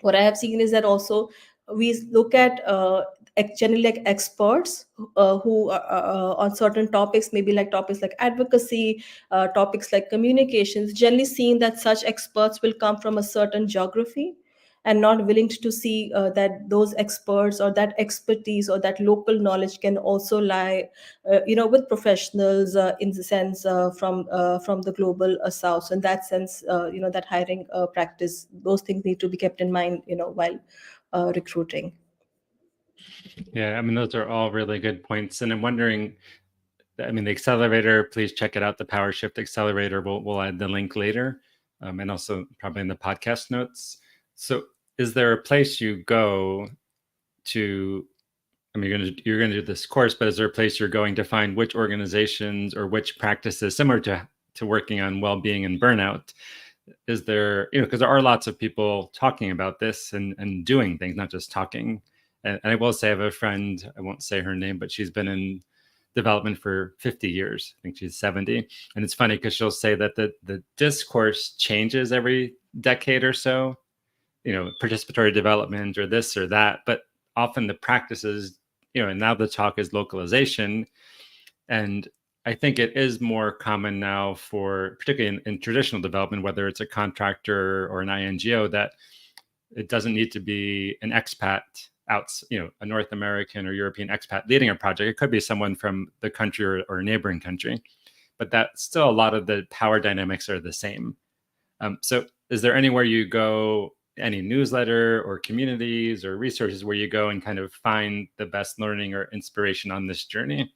Speaker 2: what I have seen is that also we look at generally like experts who are on certain topics, maybe like topics like advocacy, topics like communications. Generally, seen that such experts will come from a certain geography, and not willing to see that those experts or that expertise or that local knowledge can also lie with professionals in the sense from the global south. So in that sense, that hiring practice, those things need to be kept in mind while recruiting.
Speaker 1: Yeah, I mean, those are all really good points. And I'm wondering, I mean, the accelerator, please check it out, the Power Shift Accelerator. We'll add the link later, and also probably in the podcast notes. So is there a place you go to? I mean, you're gonna do this course, but is there a place you're going to find which organizations or which practices similar to working on well-being and burnout? Is there, because there are lots of people talking about this and doing things, not just talking. And I will say I have a friend, I won't say her name, but she's been in development for 50 years. I think she's 70. And it's funny because she'll say that the discourse changes every decade or so, participatory development or this or that, but often the practices, and now the talk is localization. And I think it is more common now for, particularly in traditional development, whether it's a contractor or an INGO, that it doesn't need to be an expat out, a North American or European expat leading a project. It could be someone from the country or a neighboring country, but that still a lot of the power dynamics are the same. So is there anywhere you go, any newsletter or communities or resources where you go and kind of find the best learning or inspiration on this journey?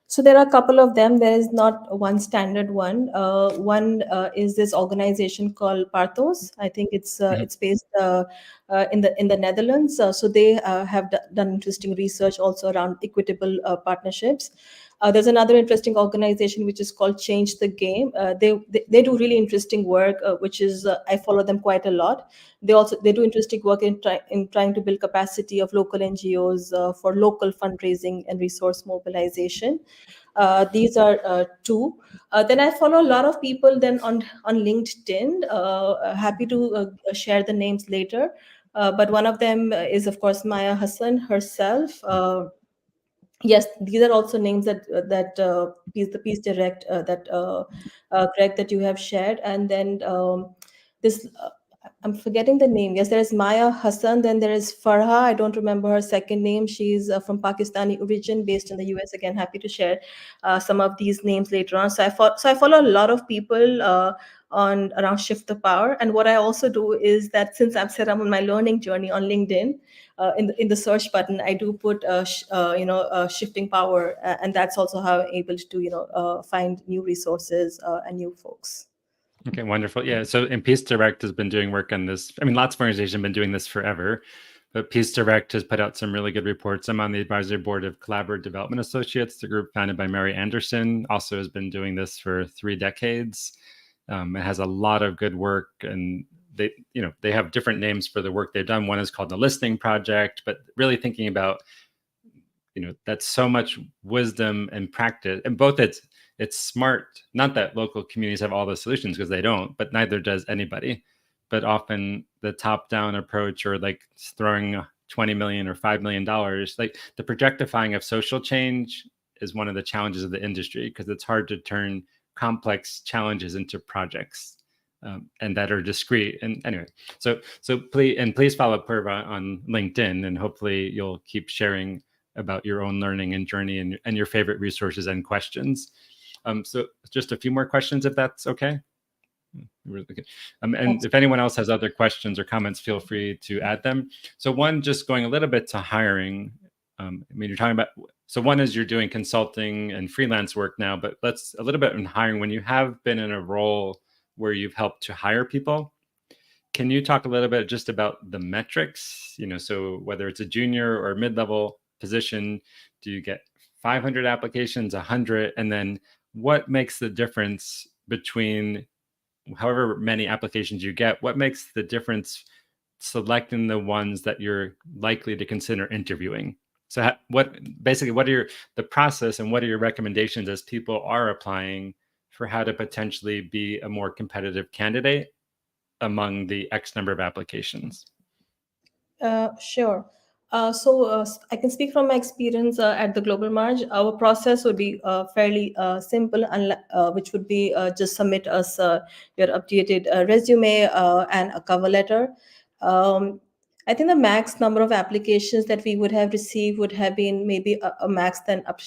Speaker 2: So there are a couple of them. There is not one standard one. One is this organization called Parthos. I think it's based in the Netherlands. So they have done interesting research also around equitable partnerships. There's another interesting organization which is called Change the Game. They do really interesting work, which is I follow them quite a lot. They do interesting work in trying to build capacity of local NGOs for local fundraising and resource mobilization. These are two. Then I follow a lot of people then on LinkedIn. Happy to share the names later. But one of them is, of course, Maya Hassan herself. Yes, these are also names the Peace Direct Greg, that you have shared, and then this. I'm forgetting the name. Yes, there is Maya Hassan. Then there is Farha. I don't remember her second name. She's from Pakistani origin, based in the US. Again, happy to share some of these names later on. So I follow a lot of people on around Shift the Power. And what I also do is that since I've said I'm on my learning journey on LinkedIn, in the search button, I do put shifting power, and that's also how I'm able to find new resources and new folks.
Speaker 1: Okay, wonderful. Yeah, so and Peace Direct has been doing work on this. I mean, lots of organizations have been doing this forever, but Peace Direct has put out some really good reports. I'm on the advisory board of Collaborative Development Associates, the group founded by Mary Anderson. Also has been doing this for 3 decades. It has a lot of good work, and they have different names for the work they've done. One is called the Listening Project, but really thinking about that's so much wisdom and practice, and both it's smart. Not that local communities have all the solutions, because they don't, but neither does anybody. But often the top-down approach, or like throwing 20 million or $5 million, like the projectifying of social change, is one of the challenges of the industry, because it's hard to turn complex challenges into projects, and that are discrete. And anyway, so please follow Purva on LinkedIn, and hopefully you'll keep sharing about your own learning and journey, and your favorite resources and questions. So just a few more questions, if that's okay. And if anyone else has other questions or comments, feel free to add them. So one, just going a little bit to hiring. I mean, you're talking about, so one is you're doing consulting and freelance work now, but let's a little bit in hiring. When you have been in a role where you've helped to hire people, can you talk a little bit just about the metrics? So whether it's a junior or mid-level position, do you get 500 applications, 100? And then what makes the difference between however many applications you get? What makes the difference selecting the ones that you're likely to consider interviewing? So what are the process, and what are your recommendations as people are applying for how to potentially be a more competitive candidate among the X number of applications?
Speaker 2: Sure. I can speak from my experience at the Global March. Our process would be fairly simple, which would be just submit us your updated resume and a cover letter. Um, I think the max number of applications that we would have received would have been maybe a max then up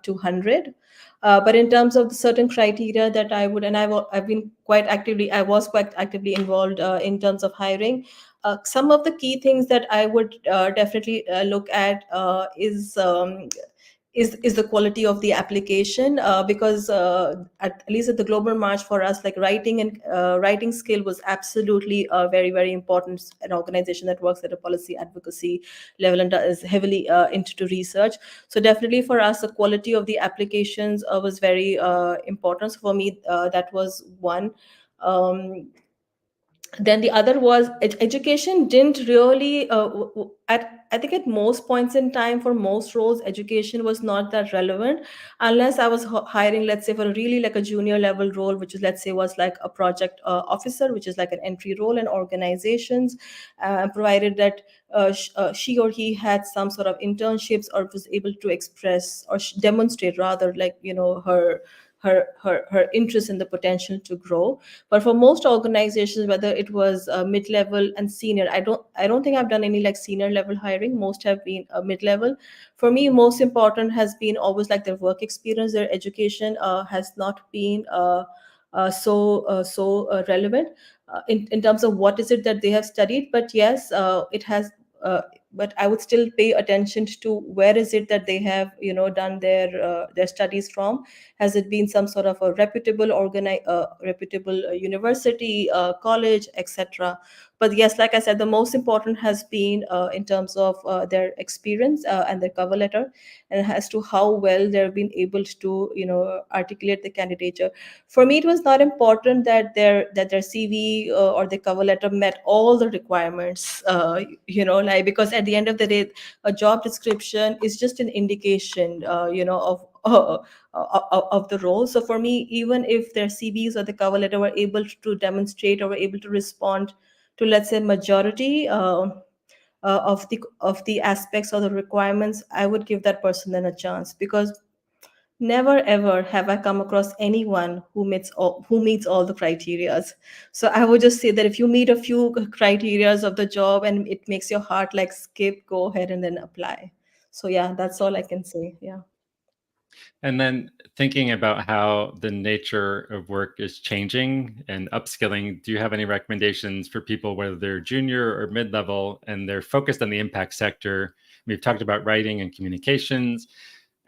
Speaker 2: to 100. But in terms of the certain criteria that I would, and I was quite actively involved in terms of hiring. Some of the key things that I would definitely look at is the quality of the application, because at least at the Global March, for us, like writing skill was absolutely very, very important. An organization that works at a policy advocacy level and is heavily into research, so definitely for us the quality of the applications was very important. So for me, that was one. Then the other was education didn't really I think at most points in time, for most roles, education was not that relevant, unless I was hiring, let's say, for a really like a junior level role, which is, let's say, was like a project officer, which is like an entry role in organizations, provided that she or he had some sort of internships, or was able to express or demonstrate, rather, like her interest in the potential to grow. But for most organizations, whether it was mid-level and senior, I don't think I've done any like senior level hiring. Most have been mid-level. For me, most important has been always like their work experience. Their education has not been so relevant in terms of what is it that they have studied. But yes, it has but I would still pay attention to where is it that they have done their studies from. Has it been some sort of a reputable university, college, etc. But yes, like I said, the most important has been in terms of their experience and their cover letter, and as to how well they've been able to articulate the candidature. For me, it was not important that their CV or the cover letter met all the requirements, like, because at the end of the day, a job description is just an indication of of the role. So for me, even if their CVs or the cover letter were able to demonstrate or were able to respond to, let's say, majority of the aspects or the requirements, I would give that person then a chance, because never ever have I come across anyone who meets all the criterias. So I would just say that if you meet a few criterias of the job and it makes your heart like skip, go ahead and then apply. So yeah, that's all I can say. Yeah.
Speaker 1: And then thinking about how the nature of work is changing and upskilling, do you have any recommendations for people, whether they're junior or mid-level and they're focused on the impact sector? We've talked about writing and communications.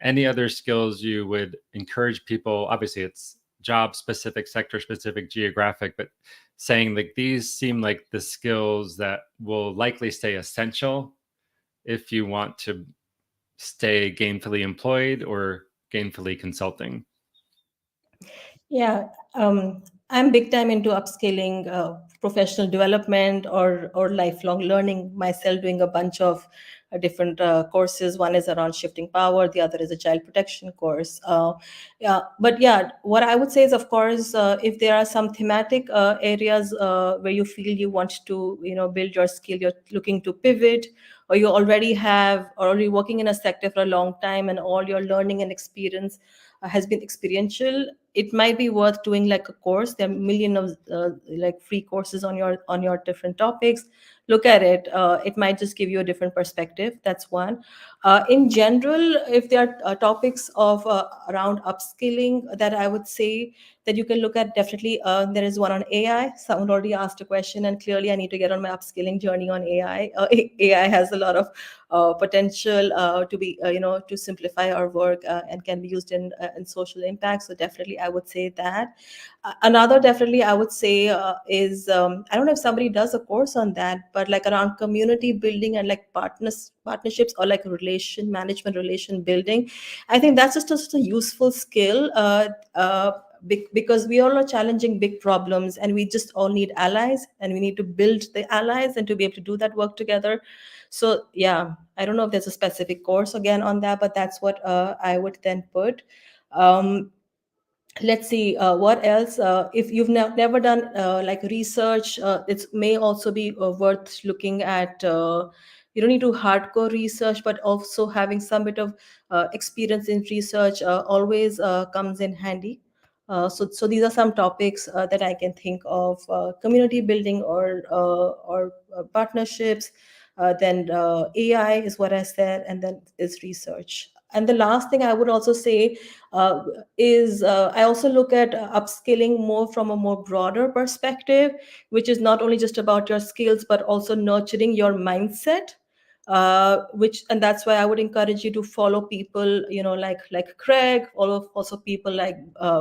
Speaker 1: Any other skills you would encourage people? Obviously, it's job specific, sector specific, geographic, but saying like these seem like the skills that will likely stay essential if you want to stay gainfully employed or gainfully consulting.
Speaker 2: Yeah, I'm big time into upskilling, professional development, or lifelong learning myself, doing a bunch of different courses. One is around shifting power, the other is a child protection course. Yeah, but yeah, what I would say is, of course, if there are some thematic areas where you feel you want to, build your skill, you're looking to pivot, or you already have, or already working in a sector for a long time, and all your learning and experience has been experiential, it might be worth doing like a course. There are million of like free courses on your different topics. Look at it. It might just give you a different perspective. That's one. In general, if there are topics of around upskilling that I would say that you can look at, definitely there is one on AI. Someone already asked a question, and clearly I need to get on my upskilling journey on AI. AI has a lot of potential to be to simplify our work and can be used in social impact. So definitely I would say that. Another definitely I would say is, I don't know if somebody does a course on that, but like around community building and like partnerships, or like relation management, relation building. I think that's just a useful skill, because we all are challenging big problems, and we just all need allies, and we need to build the allies and to be able to do that work together. So yeah, I don't know if there's a specific course again on that, but that's what I would then put. um, let's see what else. If you've never done like research, it may also be worth looking at. You don't need to hardcore research, but also having some bit of experience in research always comes in handy. So these are some topics that I can think of: community building, or partnerships. Then AI is what I said, and then is research. And the last thing I would also say uh, is, I also look at upskilling more from a more broader perspective, which is not only just about your skills, but also nurturing your mindset. And that's why I would encourage you to follow people, like Craig, also people like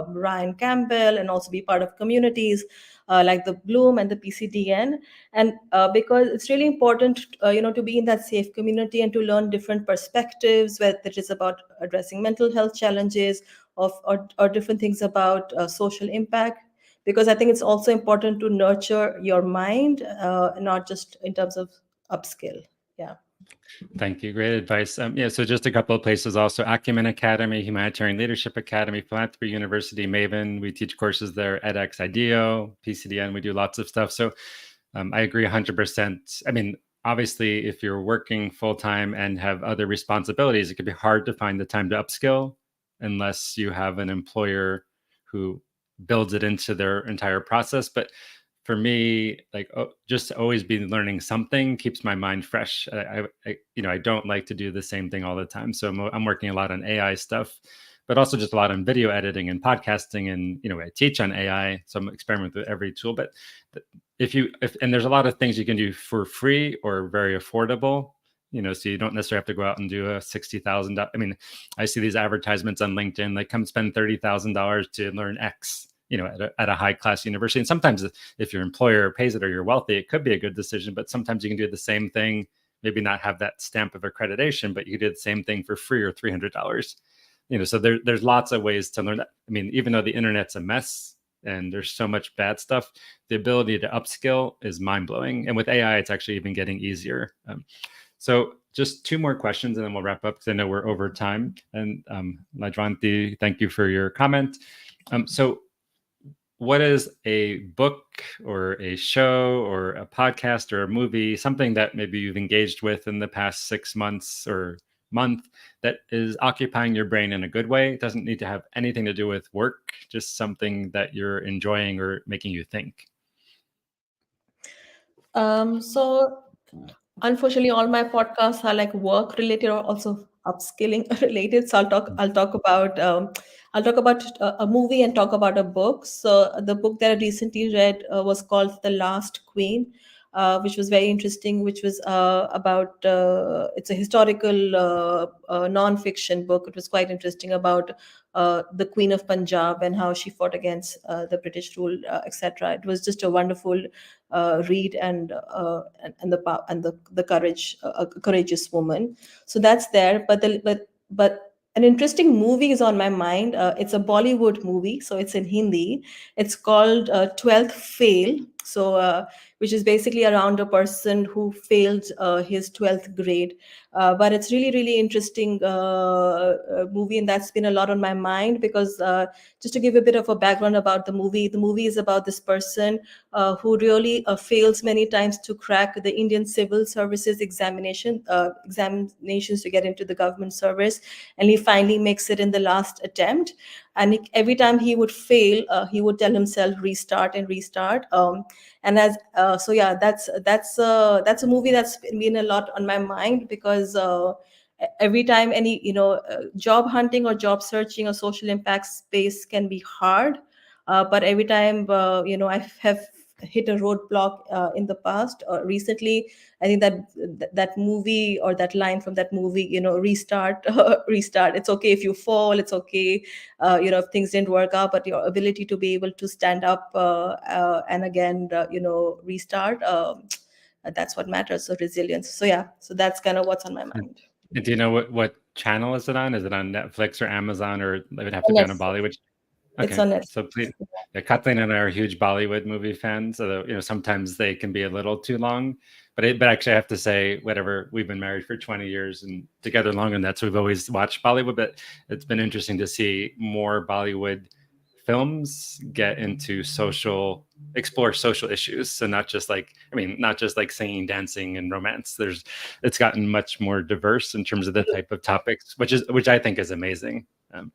Speaker 2: Ryan Campbell, and also be part of communities like the Bloom and the PCDN. And because it's really important, to be in that safe community and to learn different perspectives, whether it is about addressing mental health challenges, or different things about social impact. Because I think it's also important to nurture your mind, not just in terms of upskill. Yeah.
Speaker 1: Thank you. Great advice. Yeah, so just a couple of places also: Acumen Academy, Humanitarian Leadership Academy, Philanthropy University, Maven. We teach courses there, edX, IDEO, PCDN. We do lots of stuff. So I agree 100%. I mean, obviously, if you're working full time and have other responsibilities, it can be hard to find the time to upskill unless you have an employer who builds it into their entire process. But for me, like, just to always be learning something keeps my mind fresh. I don't like to do the same thing all the time. So I'm working a lot on AI stuff, but also just a lot on video editing and podcasting. And, I teach on AI, so I'm experimenting with every tool. But if and there's a lot of things you can do for free or very affordable. so you don't necessarily have to go out and do a $60,000. I mean, I see these advertisements on LinkedIn, like come spend $30,000 to learn X, at a high class university. And sometimes if your employer pays it or you're wealthy, it could be a good decision. But sometimes you can do the same thing, maybe not have that stamp of accreditation, but you did the same thing for free or $300. So there's lots of ways to learn that. I mean, even though the internet's a mess and there's so much bad stuff, the ability to upskill is mind-blowing. And with AI, it's actually even getting easier. So just two more questions and then we'll wrap up because I know we're over time. And Lajwanti, thank you for your comment. So what is a book or a show or a podcast or a movie, something that maybe you've engaged with in the past 6 months or month that is occupying your brain in a good way? It doesn't need to have anything to do with work, just something that you're enjoying or making you think.
Speaker 2: So unfortunately, all my podcasts are like work related or also upskilling related. So I'll talk about a movie and talk about a book. So the book that I recently read was called The Last Queen, which was very interesting. Which was about it's a historical non-fiction book. It was quite interesting about the Queen of Punjab and how she fought against the British rule, etc. It was just a wonderful read and the courage, a courageous woman. So that's there. But an interesting movie is on my mind. It's a Bollywood movie, so it's in Hindi. It's called 12th Fail. So which is basically around a person who failed his 12th grade. But it's really interesting movie, and that's been a lot on my mind because just to give a bit of a background about the movie is about this person who really fails many times to crack the Indian civil services examinations to get into the government service, and he finally makes it in the last attempt. And every time he would fail, he would tell himself restart and restart. And as so, yeah, that's a movie that's been a lot on my mind because. Every time any job hunting or job searching or social impact space can be hard, but every time I have hit a roadblock in the past or recently, I think that movie or that line from that movie, restart, restart. It's okay if you fall, it's okay if things didn't work out, but your ability to be able to stand up and again restart, that's what matters. So resilience. So yeah, so that's kind of what's on my mind.
Speaker 1: And do you know what channel is it on? Is it on Netflix or Amazon, or it would have to
Speaker 2: On
Speaker 1: be on a
Speaker 2: Netflix.
Speaker 1: Bollywood?
Speaker 2: It's
Speaker 1: Okay,
Speaker 2: on Netflix.
Speaker 1: so please, yeah, Kathleen and I are huge Bollywood movie fans. So sometimes they can be a little too long, but actually I have to say, whatever, we've been married for 20 years and together longer than that, so we've always watched Bollywood. But it's been interesting to see more Bollywood films get into explore social issues. So not just like singing, dancing, and romance. It's gotten much more diverse in terms of the type of topics, which I think is amazing.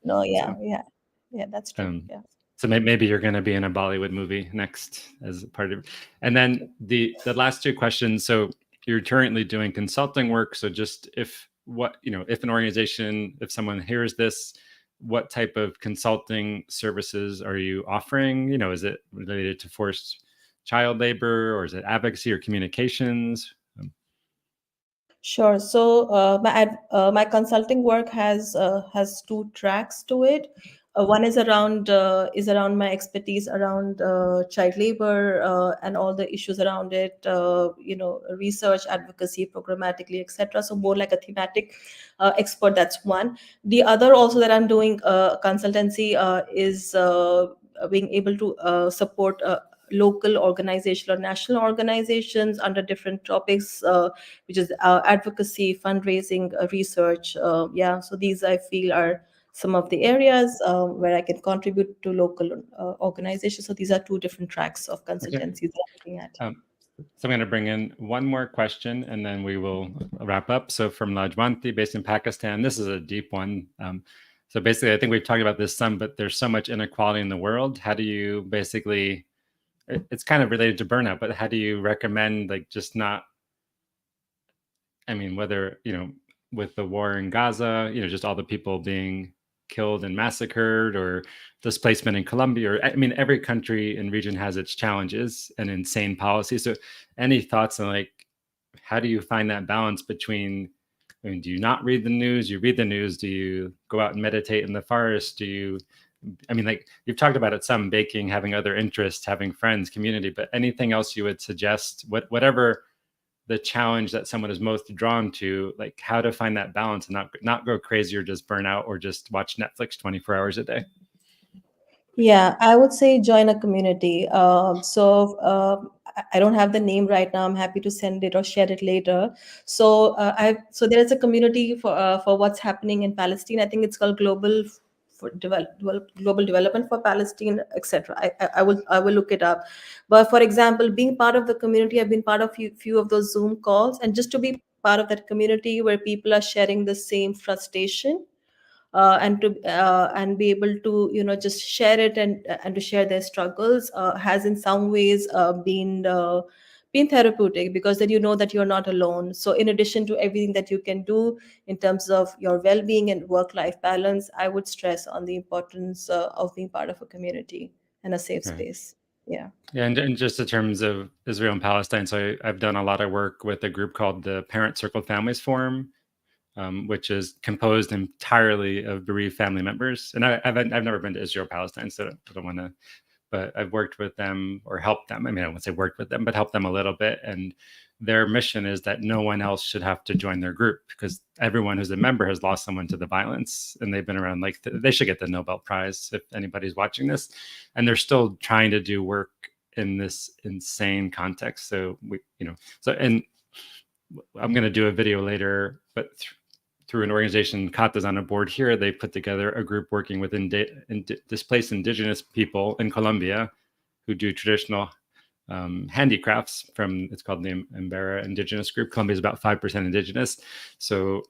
Speaker 2: No, yeah,
Speaker 1: So.
Speaker 2: yeah, that's true. Yeah.
Speaker 1: So maybe you're going to be in a Bollywood movie next as a part of. And then the last two questions. So you're currently doing consulting work. So just if an organization, if someone hears this, what type of consulting services are you offering? Is it related to forced child labor, or is it advocacy or communications?
Speaker 2: Sure. So my consulting work has two tracks to it. One is around my expertise around child labor and all the issues around it. Research, advocacy, programmatically, etc. So more like a thematic expert. That's one. The other also that I'm doing consultancy is being able to support local organizational or national organizations under different topics, which is advocacy, fundraising, research. Yeah, so these I feel are some of the areas where I can contribute to local organizations. So these are two different tracks of
Speaker 1: Okay.
Speaker 2: consultancies that I'm looking at.
Speaker 1: So I'm going to bring in one more question and then we will wrap up. So from Lajwanti, based in Pakistan, this is a deep one. So basically, I think we've talked about this some, but there's so much inequality in the world. How do you basically, it's kind of related to burnout, but how do you recommend just not, I mean, whether, with the war in Gaza, just all the people being killed and massacred, or displacement in Colombia, or I mean, every country and region has its challenges and insane policies. So any thoughts on how do you find that balance between, I mean, do you not read the news? You read the news. Do you go out and meditate in the forest? Do you, I mean, like you've talked about it some, baking, having other interests, having friends, community, but anything else you would suggest, whatever the challenge that someone is most drawn to, like how to find that balance and not go crazy or just burn out or just watch Netflix 24 hours a day?
Speaker 2: Yeah, I would say join a community. I don't have the name right now. I'm happy to send it or share it later. So there is a community for what's happening in Palestine. I think it's called Global Development for Palestine, etc. I will look it up. But for example, being part of the community, I've been part of few of those Zoom calls, and just to be part of that community where people are sharing the same frustration, and be able to just share it, and to share their struggles, has in some ways been therapeutic, because then you know that you're not alone. So in addition to everything that you can do in terms of your well-being and work-life balance, I would stress on the importance of being part of a community and a safe
Speaker 1: Right.
Speaker 2: space. Yeah.
Speaker 1: Yeah, and just in terms of Israel and Palestine, so I've done a lot of work with a group called the Parent Circle Families Forum, which is composed entirely of bereaved family members. And I've never been to Israel, Palestine, so I don't want to, but I've worked with them or helped them. I mean, I wouldn't say worked with them, but helped them a little bit. And their mission is that no one else should have to join their group, because everyone who's a member has lost someone to the violence, and they've been around, like they should get the Nobel Prize if anybody's watching this. And they're still trying to do work in this insane context. So and I'm going to do a video later, but through an organization, Kata's on a board here, they put together a group working with displaced indigenous people in Colombia who do traditional handicrafts it's called the Embera Indigenous Group. Colombia is about 5% indigenous. So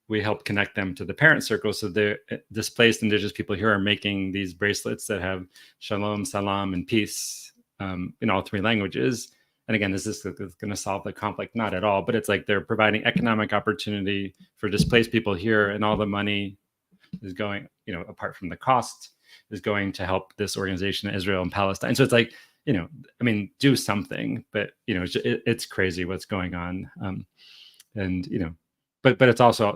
Speaker 1: we help connect them to the parent circle. So the displaced indigenous people here are making these bracelets that have shalom, salam, and peace in all three languages. And again, this is going to solve the conflict? Not at all, but it's like they're providing economic opportunity for displaced people here, and all the money is going, apart from the cost, is going to help this organization, Israel and Palestine. So it's like, I mean, do something, but it's crazy what's going on, but it's also,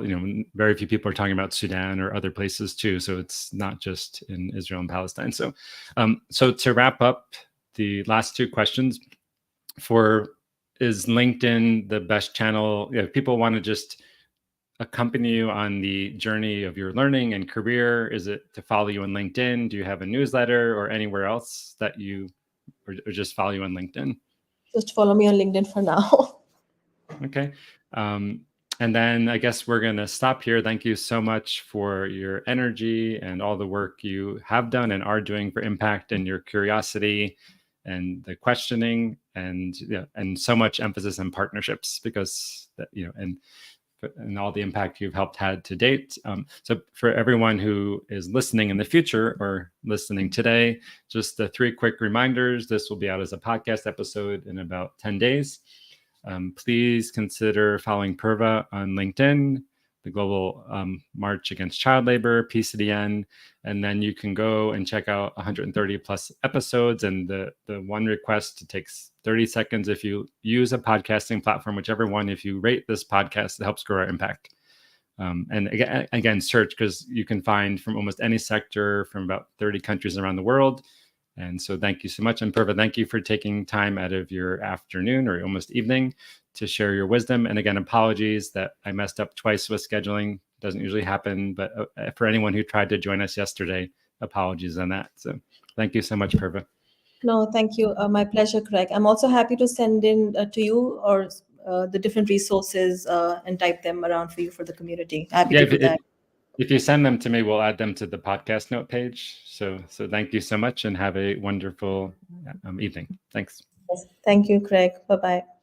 Speaker 1: very few people are talking about Sudan or other places too. So it's not just in Israel and Palestine. So, so to wrap up, the last two questions. Is LinkedIn the best channel? If people want to just accompany you on the journey of your learning and career, is it to follow you on LinkedIn? Do you have a newsletter or anywhere else that or just follow you on LinkedIn?
Speaker 2: Just follow me on LinkedIn for now.
Speaker 1: Okay. And then I guess we're going to stop here. Thank you so much for your energy and all the work you have done and are doing for impact, and your curiosity and the questioning, and so much emphasis on partnerships, because and all the impact you've had to date. So for everyone who is listening in the future or listening today, just the 3 quick reminders. This will be out as a podcast episode in about 10 days. Please consider following Purva on LinkedIn, the Global March Against Child Labor, Peace to the End. And then you can go and check out 130 plus episodes. And the one request, it takes 30 seconds if you use a podcasting platform, whichever one. If you rate this podcast, it helps grow our impact. And again, search, because you can find from almost any sector from about 30 countries around the world. And so thank you so much. And Purva, thank you for taking time out of your afternoon or almost evening to share your wisdom. And again, apologies that I messed up twice with scheduling. Doesn't usually happen, but for anyone who tried to join us yesterday, apologies on that. So thank you so much, Purva.
Speaker 2: No, thank you. My pleasure, Craig. I'm also happy to send in to you or the different resources and type them around for you for the community. Happy to do that.
Speaker 1: If you send them to me, we'll add them to the podcast note page. So thank you so much, and have a wonderful evening. Thanks.
Speaker 2: Yes. Thank you, Craig. Bye-bye.